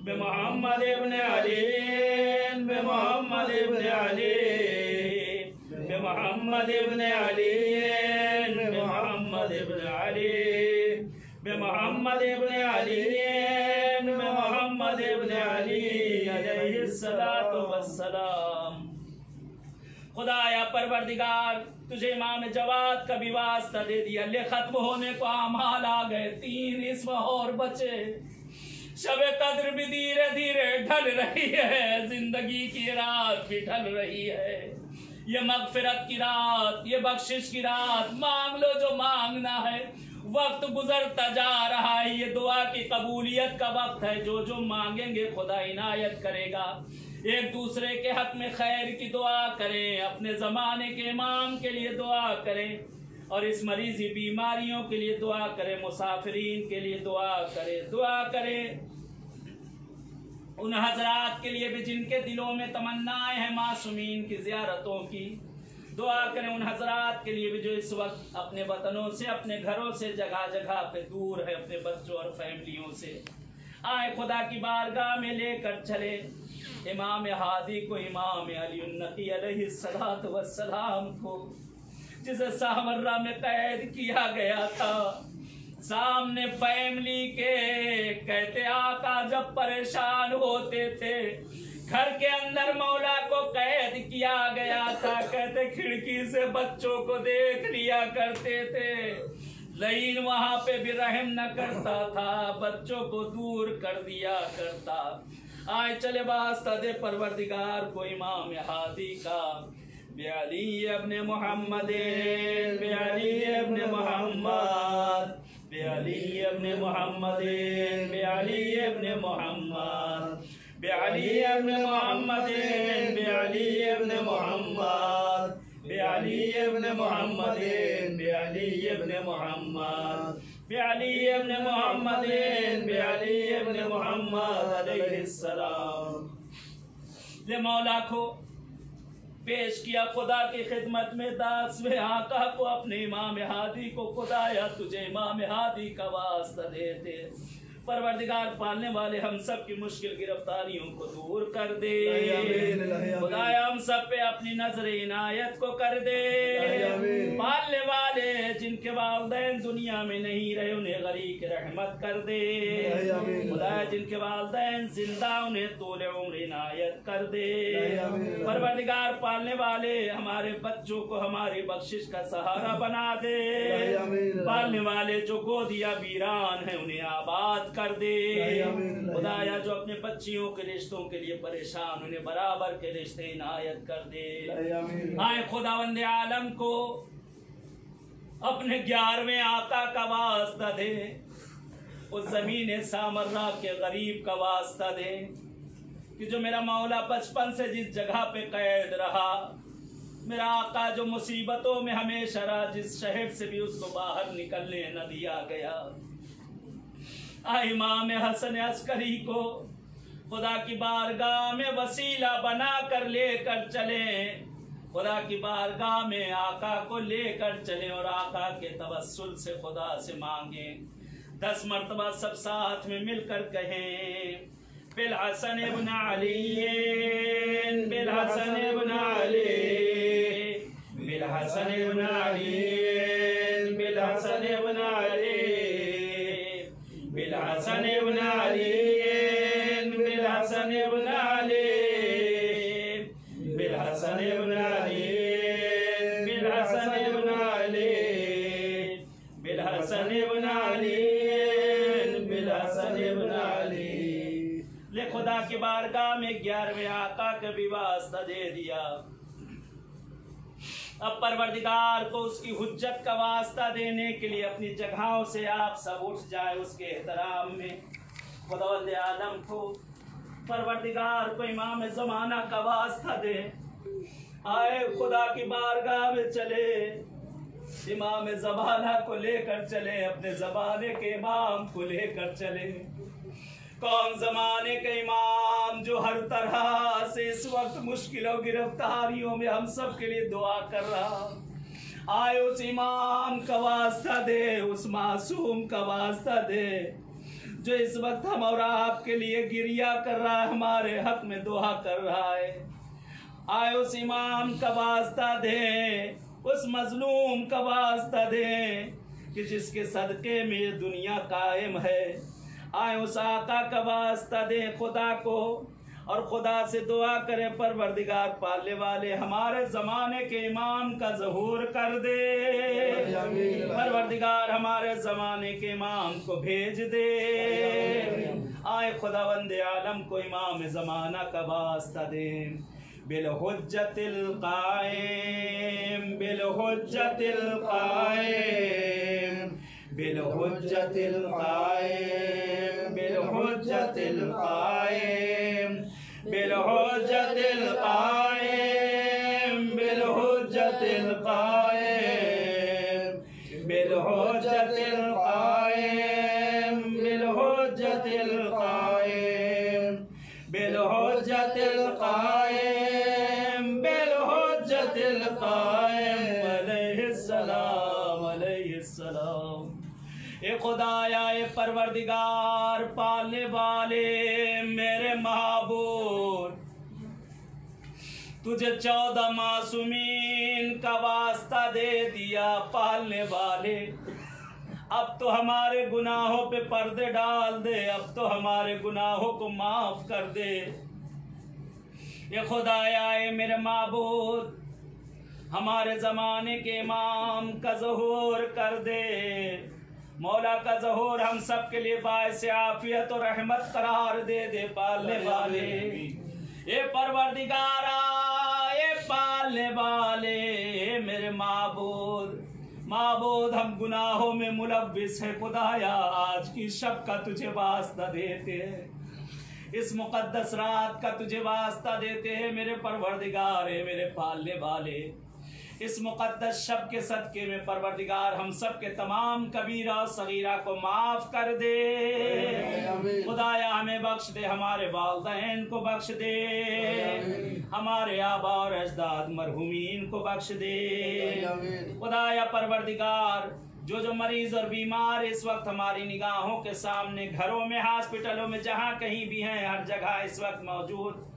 बे मोहम्मद इब्न अली, बे मोहम्मद मोहम्मद इब्न अली मोहम्मद इब्न अली मोहम्मद इब्न अली मोहम्मद इब्न अली मोहम्मद इब्न अली अलैहिस्सलातु वस्सलाम। खुदाया परवरदिगार तुझे इमाम जवाद का भी वास्ता दे दिया, ले खत्म होने को आमाल आ गए, 3 इसम और बचे। शबे कद्र भी धीरे धीरे ढल रही है, जिंदगी की रात भी ढल रही है। ये मगफिरत की रात, ये बख्शिश की रात, मांग लो जो मांगना है। वक्त गुजरता जा रहा है, ये दुआ की कबूलियत का वक्त है। जो जो मांगेंगे खुदा इनायत करेगा। एक दूसरे के हक में खैर की दुआ करें, अपने ज़माने के इमाम के लिए दुआ करें और इस मरीज़ी बीमारियों के लिए दुआ करें, मुसाफिरीन के लिए दुआ करें। दुआ करें उन हजरात के लिए भी जिनके दिलों में तमन्नाएं हैं मासूमीन की ज़ियारतों की। दुआ करें उन हजरात के लिए भी जो इस वक्त अपने वतनों से, अपने घरों से जगह जगह पे दूर है, अपने बच्चों और फैमिलियों से। आए खुदा की बारगाह में लेकर चले इमाम हादी को, इमाम अली नकी अलैहिस्सलातु वस्सलाम को, जिसे सामर्रा में कैद किया गया था। सामने फैमिली के कहते आका जब परेशान होते थे, घर के अंदर मौला को कैद किया गया था। कहते खिड़की से बच्चों को देख लिया करते थे, लेकिन वहां पे भी रहम न करता था, बच्चों को दूर कर दिया करता। आए चले वास्ता दे परवरदिगार को इमाम हादी का, बेअली इब्न मोहम्मद, बेअली इब्न मोहम्मद, बेअली इब्न मोहम्मद, बेअली इब्न मोहम्मद, बेअली इब्न मोहम्मद, बेअली इब्न मोहम्मद, बेअली इब्न मोहम्मद, बेअली इब्न मोहम्मद, बेअली इब्न मोहम्मद, बेअली इब्न मोहम्मद अलैहिस्सलाम। ले मौला को पेश किया खुदा की खिदमत में, दास में आका को, अपने इमाम हादी को। खुदाया तुझे इमाम हादी का वास्ता देते, परवरदिगार पालने वाले हम सब की मुश्किल गिरफ्तारियों को दूर कर दे। खुदाया हम सब पे अपनी नजर इनायत को कर दे। पालने वाले जिनके वालिदैन दुनिया में नहीं रहे, उन्हें गरीक रहमत कर दे। खुदाया जिनके वालिदैन जिंदा, उन्हें तोले उम्र इनायत कर दे। परवरदिगार पालने वाले हमारे बच्चों को हमारी बख्शिश का सहारा बना दे। पालने वाले जो गोदिया वीरान है उन्हें आबाद कर दे। खुदाया जो अपने बच्चियों के रिश्तों के लिए परेशान, उन्हें बराबर के रिश्ते इनायत कर दे। आए खुदावंद आलम को अपने 11वें आका का वास्ता दे, उस जमीन सामर्रा के गरीब का वास्ता दे कि जो मेरा मौला बचपन से जिस जगह पे कैद रहा, मेरा आका जो मुसीबतों में हमेशा रहा, जिस शहर से भी उसको बाहर निकलने न दिया गया। इमाम हसन अस्करी को खुदा की बारगाह में वसीला बना कर लेकर चले, खुदा की बारगाह में आका को लेकर चले और आका के तवस्सुल से खुदा से मांगे। 10 मरतबा सब साथ में मिलकर कहें, बिल हसन इब्न अली, बिल हसन इब्न अली, बिल हसन इब्न अली, बिल हसन इब्न अली, बिल हसन इब्न अली, बिल हसन इब्न अली, बिल हसन इब्न अली, बिल हसन इब्न अली, बिल हसन इब्न अली, बिल हसन इब्न अली। ले खुदा की बारगाह में 11वें आका का भी वास्ता दे दिया। अब परवरदिगार को उसकी हुज्जत का वास्ता देने के लिए अपनी जगहों से आप सब उठ जाए उसके एहतराम में। खुदावंद आलम को परवरदिगार को इमाम ज़माना का वास्ता दे। आए खुदा की बारगाह में चले, इमाम ज़माना को लेकर चले, अपने ज़माने के इमाम को लेकर चले। कौन ज़माने के इमाम जो हर तरह से इस वक्त मुश्किलों गिरफ्तारियों में हम सब के लिए दुआ कर रहा। आए उस इमाम का वास्ता दे, उस मासूम का वास्ता दे जो इस वक्त हम और आपके लिए गिरिया कर रहा है, हमारे हक में दुआ कर रहा है। आए उस इमाम का वास्ता दे, उस मजलूम का वास्ता दे कि जिसके सदके में ये दुनिया कायम है। आए उस आका का वास्ता दे खुदा को, और खुदा से दुआ करे परवरदिगार पालने वाले हमारे ज़माने के इमाम का ज़हूर कर दे। परवरदिगार हमारे ज़माने के इमाम को भेज दे। आए खुदावंदे आलम को इमाम ज़माना का वास्ता दे। बिल हुज्जतिल कायम, बिल हुज्जतिल कायम, बिल हुज्जतिल कायम, बिल हुज्जतिल कायम, बिल हुज्जतिल कायम, बिल हुज्जतिल कायम, बिल हुज्जतिल कायम, बिल हुज्जतिल कायम, बिल हुज्जतिल कायम, बिल हुज्जतिल कायम, अलैहिस्सलाम, अलैहिस्सलाम। ए खुदाया, ए परवरदिगार पालने वाले मेरे महबूब, तुझे 14 मासूमीन का वास्ता दे दिया पालने वाले। अब तो हमारे गुनाहों पे पर्दे डाल दे, अब तो हमारे गुनाहों को माफ कर दे। ये खुदाया, ए मेरे महबूब, हमारे ज़माने के इमाम का ज़हूर कर दे। मौला का ज़हूर हम सब के लिए बाइस आफियत और रहमत करार दे दे पालने वाले। ये परवरदिगारा, ये पालने वाले मेरे माबूद, माबूद हम गुनाहों में मुलव्विस है खुदाया। आज की शब का तुझे वास्ता देते हैं, इस मुकद्दस रात का तुझे वास्ता देते हैं मेरे परवरदिगार, मेरे पालने वाले। इस मुकद्दस शब के सदके में परवरदिगार हम सब के तमाम कबीरा और सगीरा को माफ कर दे। खुदाया हमें बख्श दे, हमारे वालिदैन को बख्श दे, हमारे आबा और अजदाद मरहूमीन को बख्श दे। खुदाया परवरदिगार, जो मरीज और बीमार इस वक्त हमारी निगाहों के सामने घरों में, हॉस्पिटलों में, जहाँ कहीं भी हैं, हर जगह इस वक्त मौजूद,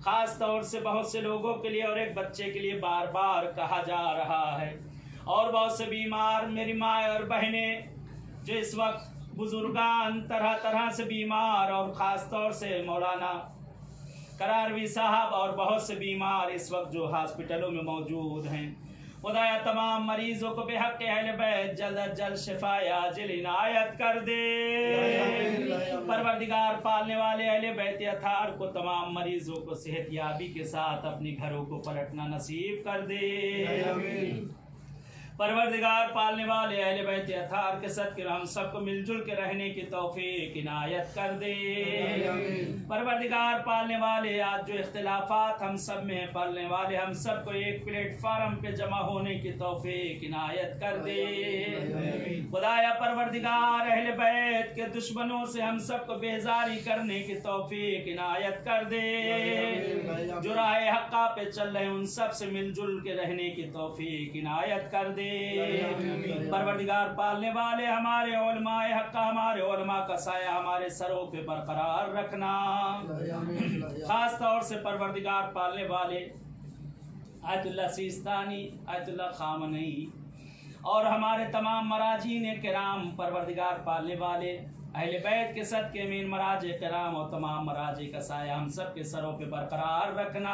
खास तौर से बहुत से लोगों के लिए और एक बच्चे के लिए बार बार कहा जा रहा है, और बहुत से बीमार मेरी माँ और बहनें जो इस वक्त बुजुर्गान तरह तरह से बीमार, और ख़ास तौर से मौलाना करारवी साहब और बहुत से बीमार इस वक्त जो हॉस्पिटलों में मौजूद हैं। खुदाया तमाम मरीजों को बेहक अहले बैत जल्द अज जल्द शिफाए आजिल इनायत कर दे। परवरदिगार पालने वाले अहले बैत अतार को तमाम मरीजों को सेहतयाबी के साथ अपने घरों को पलटना नसीब कर दे। परवरदिगार पालने वाले अहले बैत अतार के सदके हम सबको मिलजुल के रहने की तौफीक इनायत कर दे। परवरदिगार पालने वाले आज जो इख्तिलाफात हम सब में पालने वाले हम सबको एक प्लेटफार्म पे जमा होने की तौफीक इनायत कर दे। खुदाया परवरदिगार अहले बैत के दुश्मनों से हम सबको बेजारी करने की तौफीक इनायत कर दे। जो राह हक्का पे चल रहे उन सब से मिलजुल के रहने की तौफीक इनायत कर दे। परवरदिगार पालने वाले हमारे उलमाए हक्का, हमारे उलमा का साया हमारे सरों पे बरकरार रखना। खास तौर से परवरदिगार पालने वाले आयतुल्लाह सिस्तानी, आयतुल्लाह खामनई और हमारे तमाम मराजीन किराम, परवरदिगार पालने वाले अहले बैत के सदके में इन मराज किराम और तमाम मराजी का साया हम सब के सरों पे बरकरार रखना।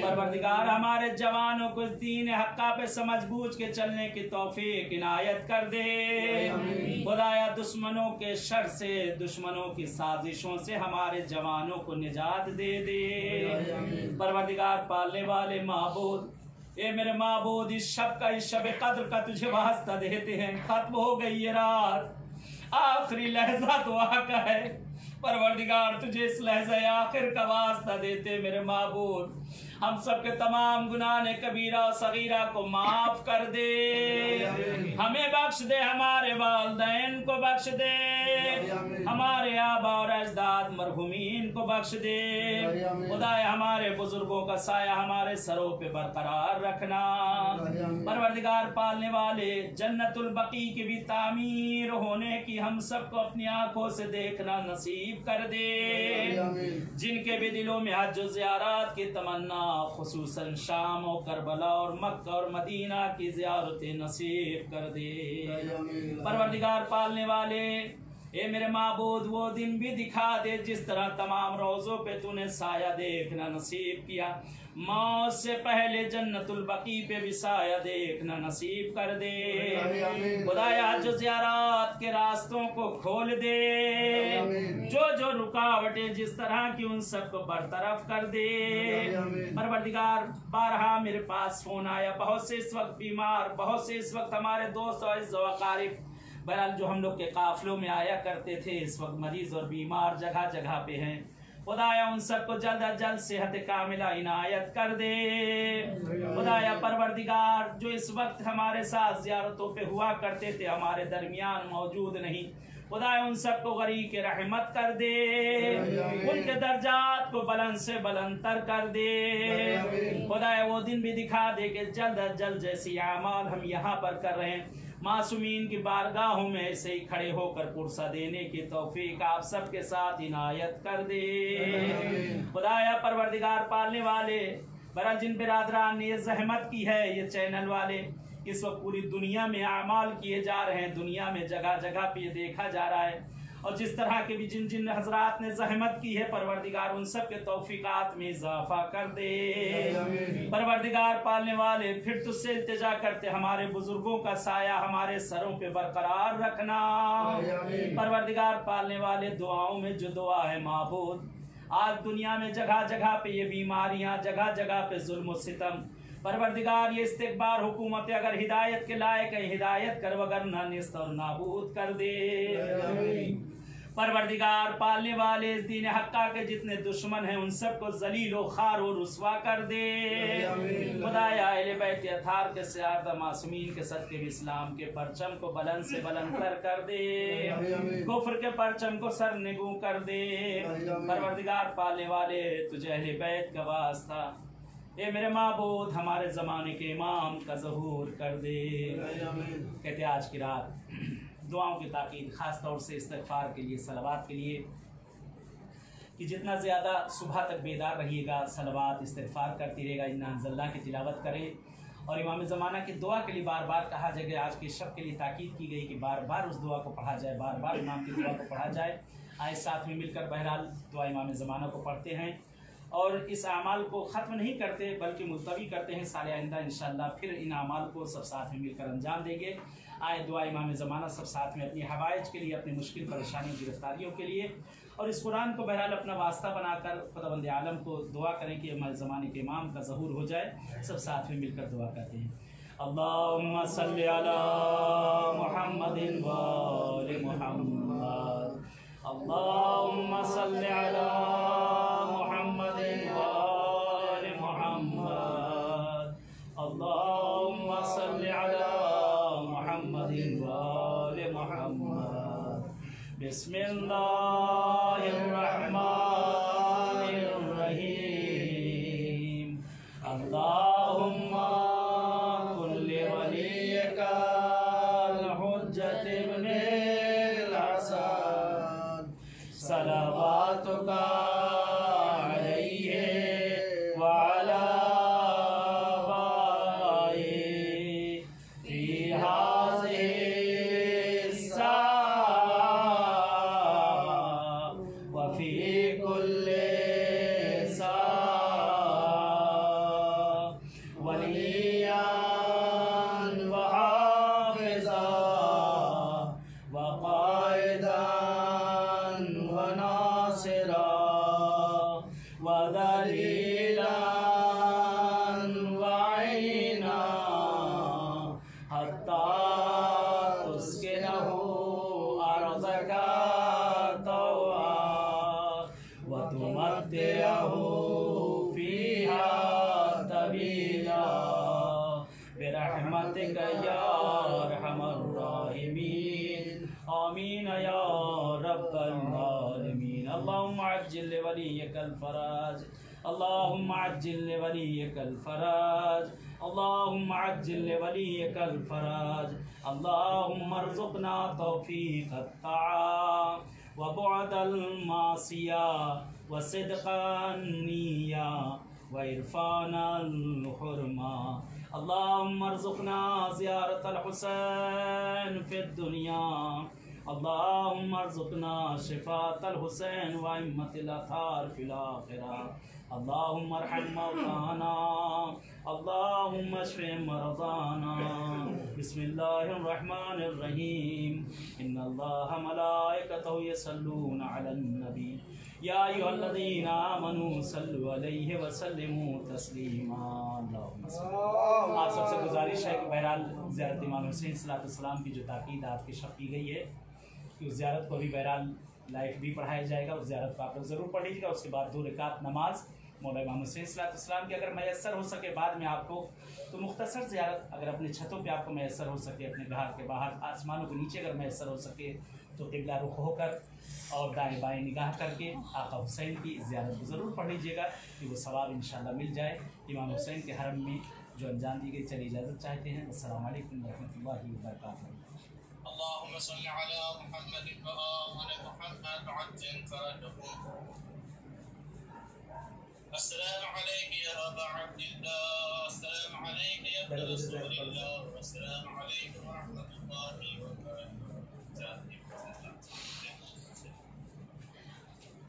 परवरदिगार हमारे जवानों को दीन हक्का पे समझ बूझ के चलने की तौफीक इनायत कर दे। खुदाया दुश्मनों के शर से, दुश्मनों की साजिशों से हमारे जवानों को निजात दे दे। परवरदिगार पालने वाले महबूद, ये मेरे महबूद, इस शब का, इस शब कद्र का तुझे वास्ता देते हैं। खत्म हो गई ये रात, आखिरी लहजा दुआ का है। परवरदिगार तुझे इस लहजा आखिर का वास्ता देते मेरे महबूब, हम सब के तमाम गुनाह कबीरा और सगीरा को माफ कर दे। हमें बख्श दे, हमारे वालिदैन को बख्श दे, हमारे आबा और अजदाद मरहूमीन को बख्श दे। खुदाया हमारे बुजुर्गों का साया हमारे सरों पे बरकरार रखना। परवरदिगार पालने वाले जन्नतुल बकी की भी तामीर होने की हम सबको अपनी आंखों से देखना नसीब कर दे। जिनके भी दिलों में हज ज़ियारत की तमन्ना तमन्ना खुसूसन शाम और करबला और मक्का और मदीना की ज़ियारत नसीब कर दे। परवरदिगार पालने वाले, ए मेरे माबूद वो दिन भी दिखा दे जिस तरह तमाम रोज़ों पे तूने साया देखना नसीब किया। मौत से पहले जन्नतुल बकी पे भी साया देखना नसीब कर दे। खुदाया जो ज़ियारत के रास्तों को खोल दे, जो जो रुकावटें जिस तरह की उन सबको बरतरफ कर दे। परवरदिगार बारहा मेरे पास फोन आया, बहुत से इस वक्त बीमार, बहुत से इस वक्त हमारे दोस्त और अकारिब बहरहाल जो हम लोग के काफिलों में आया करते थे, इस वक्त मरीज और बीमार जगह जगह पे हैं। खुदाया उन सबको जल्द अज जल्द सेहत कामिला इनायत कर दे। खुदाया परवरदिगार जो इस वक्त हमारे साथ ज़ियारतों पे हुआ करते थे, हमारे दरमियान मौजूद नहीं, खुदाया उन सबको गरीक रहमत कर दे, उनके दर्जात को बुलंद से बुलंदतर कर दे। खुदाया वो दिन भी दिखा दे कि जल्द अज जल्द जैसी आमाल हम यहाँ पर कर रहे हैं, मासूमीन की बारगाहों में ऐसे ही खड़े होकर पुरसा देने की तौफीक आप सबके साथ इनायत कर दे। खुदाया परवरदिगार पालने वाले, बहरहाल जिन बिरादरान ने ये जहमत की है, ये चैनल वाले इस वक्त पूरी दुनिया में आमाल किए जा रहे हैं, दुनिया में जगह जगह पे ये देखा जा रहा है, और जिस तरह के भी जिन जिन हजरात ने जहमत की है परवरदिगार उन सब के तौफीकात में इजाफा कर दे। परवरदिगार पालने वाले, फिर तुझसे इल्तिजा करते हमारे बुजुर्गों का साया हमारे सरों पे बरकरार रखना। परवरदिगार पालने वाले, दुआओं में जो दुआ है माबूद, आज दुनिया में जगह जगह पे ये बीमारियां, जगह जगह पे जुल्म और सितम, परवरदिगार ये इस्तिकबार हुकूमत अगर हिदायत के लायक है हिदायत कर, वगरना निस्त और नाबूद कर दे। परवरदिगार पालने वाले, इस दीन हक्का के जितने दुश्मन हैं उन सबको जलील व खार और रुस्वा कर दे। खुदाया अहले बैत अताहर के सयादा मासूमीन के सदके भी इस्लाम के परचम को बुलंद से बुलंदतर कर दे, कुफ्र के परचम को सरनिगू कर दे। परवरदिगार पालने वाले, तुझे अहले बैत का वास्ता, ए मेरे माबूद हमारे ज़माने के इमाम का ज़हूर कर दे। कहते आज की रात दुआओं की ताकीद, ख़ास तौर से इस्तिग़फ़ार के लिए, सलवात के लिए, कि जितना ज़्यादा सुबह तक बेदार रहिएगा, सलवात इस्तिग़फ़ार करती रहेगा, इन्ना अंज़लना की तिलावत करे, और इमाम ज़माना की दुआ के लिए बार बार कहा जाएगा। आज के शब के लिए ताकीद की गई कि बार बार उस दुआ को पढ़ा जाए, बार बार इमाम की दुआ को पढ़ा जाए। आए साथ में मिलकर बहरहाल दुआ इमाम ज़माना को पढ़ते हैं और इस अमाल को ख़त्म नहीं करते बल्कि मुलतवी करते हैं। साल आइंदा इंशाअल्लाह फिर इन अमाल को सब साथ में मिलकर अंजाम देंगे। आए दुआ इमाम ज़माना सब साथ में अपनी हवाइज के लिए, अपनी मुश्किल परेशानियों गिरफ्तारियों के लिए, और इस कुरान को बहरहाल अपना वास्ता बनाकर खुदावंद आलम को दुआ करें कि हमारे ज़माने के इमाम का ज़हूर हो जाए। सब साथ में मिलकर दुआ करते हैं। अल्लाहुम्मा सल्लि अला मुहम्मदिन व आलि मुहम्मद, अल्लाहुम्मा सल्लि अला मुहम्मदिन व आलि मुहम्मद, अल्लाहुम्मा सल्लि अला मुहम्मदिन व आलि मुहम्मद। बिस्मिल्लाहिर रहमानिर रहीम। अल्लाहुम्मा कुल्लि वलियका हुज्जत इब्निल हसन, सलावातुका अलैहि व अला आबाइहि फी हाज़िहि साअ व फी कुल्लि साअ वलिय्यन व हाफ़िज़न व क़ाइदन व नासिरन व दलीलन व ऐनन हत्ता तुस्किनहु अर्ज़का तौअन व तुमत्तिअहु फ़ीहा तबीला बिरहमतिका या अरहमर राहिमीन। आमीन या रब्बल आलमीन। अल्लाहुम्मा अज्जिल लिवलिय्यिकल फराज, अल्लाहुम्मा अज्जिल लिवलिय्यिकल फराज, अल्लाहुम्मा अज्जिल लिवलिय्यिकल फराज, अल्लाहुम्मा अर्ज़ुक़ना तौफ़ीक़त ताअत व बुअदल मासिया व सिद्क़न निय्या व व इरफानल हुरमा। अल्लाहुम्मा अर्ज़ुक़ना ज़ियारतल हुसैन फ़िद दुनिया, अल्लाहुम्मा अर्ज़ुक़ना शिफ़ाअतल हुसैन व इम्मतिल अथार फ़िल आख़िरा। अल्लाहुम्मा अरहम मौताना, अल्लाहुम्मा अश्फ़ि मरज़ाना। बिस्मिल्लाहिर्रहमानिर्रहीम। इन्नल्लाहा मलाइकतहु यसल्लूना अलन नबी या अय्युहल्लज़ीना आमनू सल्लु अलैहि व सल्लिमू तस्लीमा। आप सबसे गुजारिश है कि बहरहाल ज़ियारत इमाम हुसैन सलाम की जो ताकीद आज की शब की गई है कि उस ज़ियारत को भी बहरहाल लाइफ भी पढ़ाया जाएगा। उस ज़ियारत को आप लोग ज़रूर पढ़ लीजिएगा। उसके बाद 2 रकात नमाज मौला इमाम हुसैन सलाम की अगर मैसर हो सके बाद में आपको तो मुख्तसर ज़ियारत अगर अपने छतों पे आपको मैसर हो सके, अपने घर के बाहर आसमानों के नीचे अगर मैसर हो सके तो क़िबला रुख होकर और दाएं बाएं निगाह करके आका हुसैन की ज़ियारत को ज़रूर पढ़ लीजिएगा कि वो सवाब इंशाअल्लाह मिल जाए। इमाम हुसैन के हरम में जो अंजाम दी गई चली इजाज़त चाहते हैं। अस्सलामु अलैकुम व रहमतुल्लाहि व बरकातुहू। अल्लाहुम्मा सल्लि अला मुहम्मद व आलि मुहम्मद वअज्जिल फरजहुम। अस्सलामु अलैका या अबा अब्दिल्लाह, अस्सलामु अलैका या इब्न रसूलिल्लाह, अस्सलामु अलैकुम व रहमतुल्लाहि व बरकातुहू।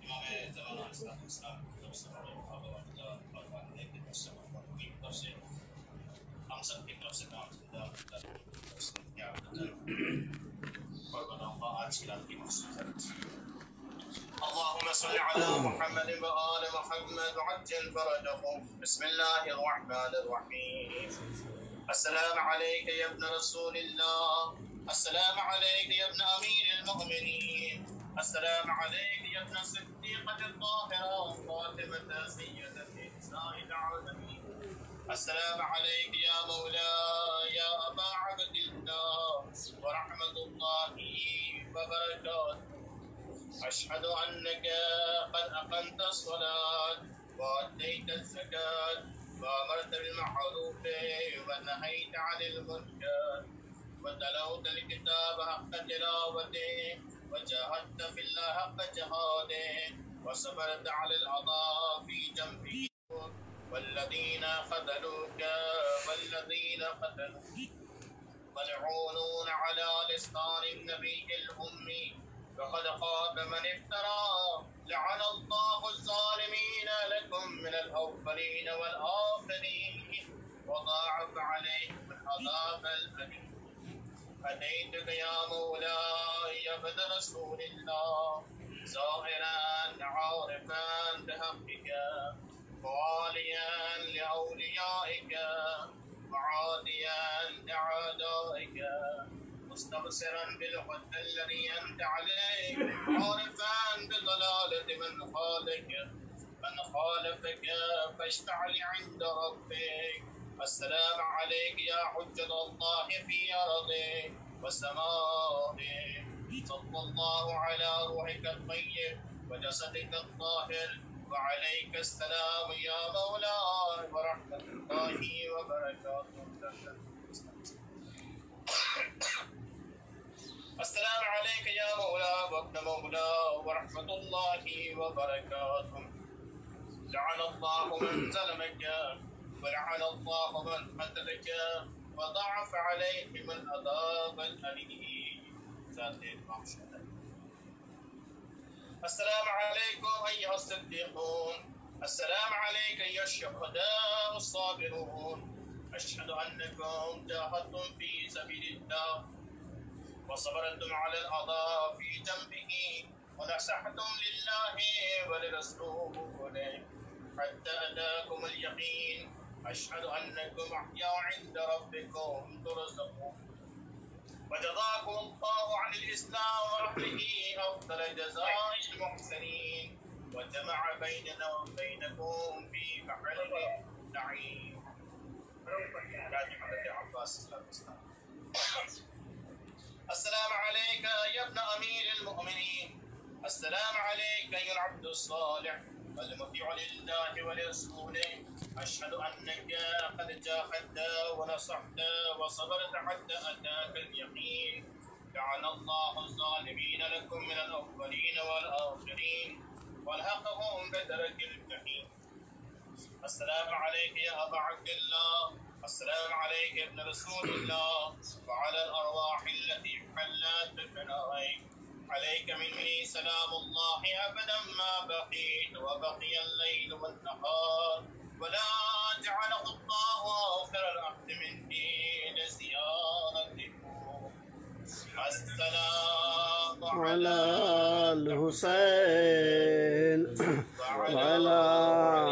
इमाम ज़माना इस्लाम की तरफ से हम सब की तरफ से काम आज की रात की मक़सूद। अल्लाहुम्मा सल्लि अला मुहम्मद व आलि मुहम्मद वअज्जिल फरजहुम। बिस्मिल्लाहिर रहमानिर रहीम। अस्सलामु अलैका या इब्न रसूलिल्लाह, अस्सलामु अलैका या इब्न अमीरिल मुमिनीन, अस्सलामु अलैका या इब्न सिद्दीक़तिल ताहिरा फ़ातिमत सय्यदति निसाइल आलमीन, अस्सलामु अलैका या मौला या अबा अब्दिल्लाह व रहमतुल्लाहि व बरकातुहू। अशहदु अन्नका क़द अक़मत अस्सलात व अद्दैत अज़्ज़कात व अमरत बिल-मअरूफ़ व नहैत अनिल मुनकर व तलौतल किताब हक़्क़ तिलावतिही व जाहदत फ़िल्लाहि हक़्क़ जिहादिही व सबरत अलल अज़ा फ़ी जंबिही वल्लज़ीन क़तलूका वल्लज़ीन क़तलूक मलऊनून अला लिसानिन नबिय्यिल उम्मी वक़द ख़ाब मन इफ़्तरा लअनल्लाहु अज़्ज़ालिमीन लकुम मिनल अव्वलीन वल आख़िरीन व ज़ाअफ़ अलैहिम अज़ाबल अलीम। अतैतुका या मौलाय या इब्न रसूलिल्लाह ज़ाहिरन आरिफ़न बिहक़्क़िका वालियन लिअौलियाइका मुआदियन लिअअदाइका मुस्तबसिरन बिल-हुद्दा अल्लज़ी अनत अलैहि आरिफ़न बिज़लालति मन ख़ालफ़का फ़ाशफ़अ लि इंद रब्बिक। अस्सलामु अलैका या हुज्जतल्लाहि फ़ी अर्दिही व समाइही। सल्लल्लाहु अला रूहिका अत-तय्यिब व जसदिका अत-ताहिर व अलैका अस्सलाम या मौलाय व रहमतुल्लाहि व बरकातुहू। अस्सलामु अलैका या मौला व इब्न मौला व रहमतुल्लाहि व बरकातुहू। लअनल्लाहु मन ज़लमका व लअनल्लाहु मन क़तलका व ज़अफ़ अलैहिम अज़ाबल अलीम। अस्सलामु अलैकुम अय्युहस सिद्दीक़ून, अस्सलामु अलैका अय्युश शुहदाअ अस्साबिरून, अशहदु अन्नकुम जाहदतुम फ़ी सबीलिल्लाह व सबरतुम अलल अज़ा फ़ी जंबिही व नसहतुम लिल्लाहि व लिरसूलिही हत्ता अताकुमुल यक़ीन। अशहदु अन्नकुम अहया इंद रब्बिकुम तुरज़क़ून व जज़ाकुमुल्लाहु अनिल इस्लाम व अहलिही अफ़ज़ल जज़ाइल मुहसिनीन व जमअ बैनना व बैनकुम फ़ी बहरिल नईम। अस्सलामु अलैका या इब्न अमीरिल मुमिनीन, अस्सलामु अलैका या अब्दुस सालिह वल मुतीअ लिल्लाहि व लिरसूलिही। अशहदु अन्नका क़द जाहदता व नसहता व सबरता हत्ता अताकल यक़ीन। लअनल्लाहु अज़्ज़ालिमीन लकुम मिनल अव्वलीन वल आख़िरीन व अलहक़हुम बिदरकिल जहीम। अस्सलाम अलैका या अबा अब्दुल्लाह, अस्सलाम अलैका इब्न रसूलिल्लाह व अला अल-अरवाह अल्लती हल्लत बिफनाइक अलैका मिन्नी सलामुल्लाहि अबदन मा बक़ीत व बक़िया अल-लैल वन-नहार व ला जअलहु अल्लाहु आखिर अल-अहद मिन्नी लिज़ियारतिकुम। अस्सलामु अला अल-हुसैन वअला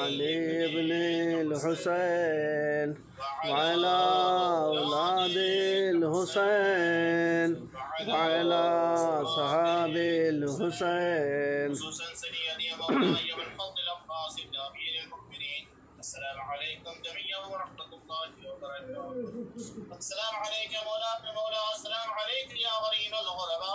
अली इब्न अल-हुसैन वअला औलादिल हुसैन वअला सहाबिल हुसैन। अस्सलाम अलैकुम जमीअन व रहमतुल्लाहि व बरकातुहू। अस्सलाम अलैका मौलाना मौला, अस्सलाम अलैका या गरीबल गुरबा,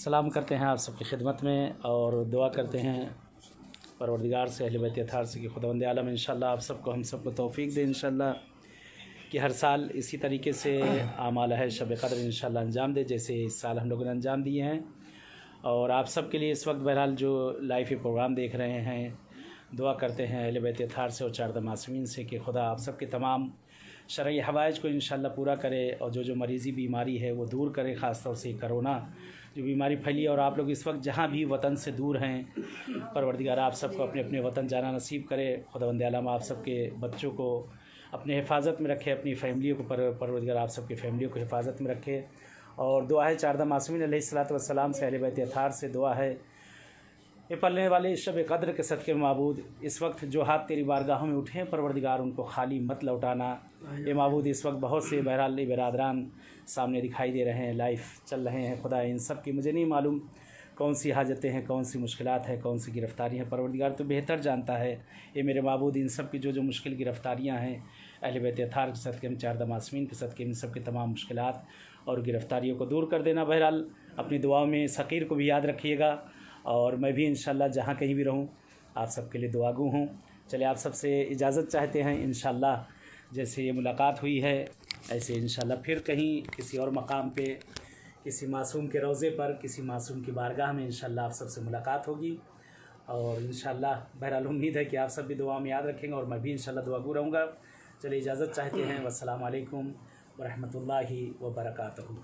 सलाम करते हैं आप सबकी खिदमत में और दुआ करते हैं परवरदिगार से अहले बैत अताहार से कि खुदावंद आलम इंशाअल्लाह आप सबको हम सबको तौफीक दे इंशाअल्लाह कि हर साल इसी तरीके से आमाल है शब क़द्र इंशाअल्लाह अंजाम दे जैसे इस साल हम लोगों ने अंजाम दिए हैं। और आप सब के लिए इस वक्त बहरहाल जो लाइव प्रोग्राम देख रहे हैं दुआ करते हैं अहले बैत अताहार से और चारदा मासूमीन से कि खुदा आप सब के तमाम शरई हवाइज को इंशाअल्लाह पूरा करे और जो मरीज़ी बीमारी है वो दूर करे। ख़ास तौर से कोरोना जो बीमारी फैली और आप लोग इस वक्त जहाँ भी वतन से दूर हैं परवरदिगार आप सबको अपने अपने वतन जाना नसीब करे। खुदावंद आलम आप सबके बच्चों को अपने हिफाजत में रखे, अपनी फैमिलियों को परवरदिगार आप सबकी फैमिलियों को हिफाजत में रखे। और दुआ है चारदा मासूमीन अलैहिस्सलातु वस्सलाम से अहले बैत अताहार से दुआ है ये पलने वाले शब क़द्र के सदक़े माबूद इस वक्त जो हाथ तेरी बारगाहों में उठे परवरदिगार उनको खाली मत लौटाना। ये माबूद इस वक्त बहुत से बहरहाल बरादरान सामने दिखाई दे रहे हैं, लाइव चल रहे हैं। खुदा इन सब की मुझे नहीं मालूम कौन सी हाजतें हैं, कौन सी मुश्किलात हैं, कौन सी गिरफ़्तारी हैं, परवरदिगार तो बेहतर जानता है। ये मेरे माबूद इन सब की जो मुश्किल गिरफ़्तारियाँ हैं अहले बैत अताहार के सदक़े में चारदा मासूमीन के सदक़े इन सब की तमाम मुश्किलात और गिरफ़्तारियों को दूर कर देना। बहरहाल अपनी दुआओं में फ़कीर को भी याद रखिएगा और मैं भी इंशाअल्लाह जहाँ कहीं भी रहूँ आप सबके लिए दुआगू हूँ। चलिए आप सबसे इजाज़त चाहते हैं इंशाअल्लाह जैसे ये मुलाकात हुई है ऐसे इंशाअल्लाह फिर कहीं किसी और मकाम पे किसी मासूम के रोज़े पर किसी मासूम की बारगाह में इंशाअल्लाह आप सबसे मुलाकात होगी। और इंशाअल्लाह बहरहाल उम्मीद है कि आप सब भी दुआ में याद रखेंगे और मैं भी इंशाअल्लाह दुआगू रहूँगा। चलिए इजाज़त चाहते हैं। वस्सलामु अलैकुम व रहमतुल्लाहि व बरकातहू।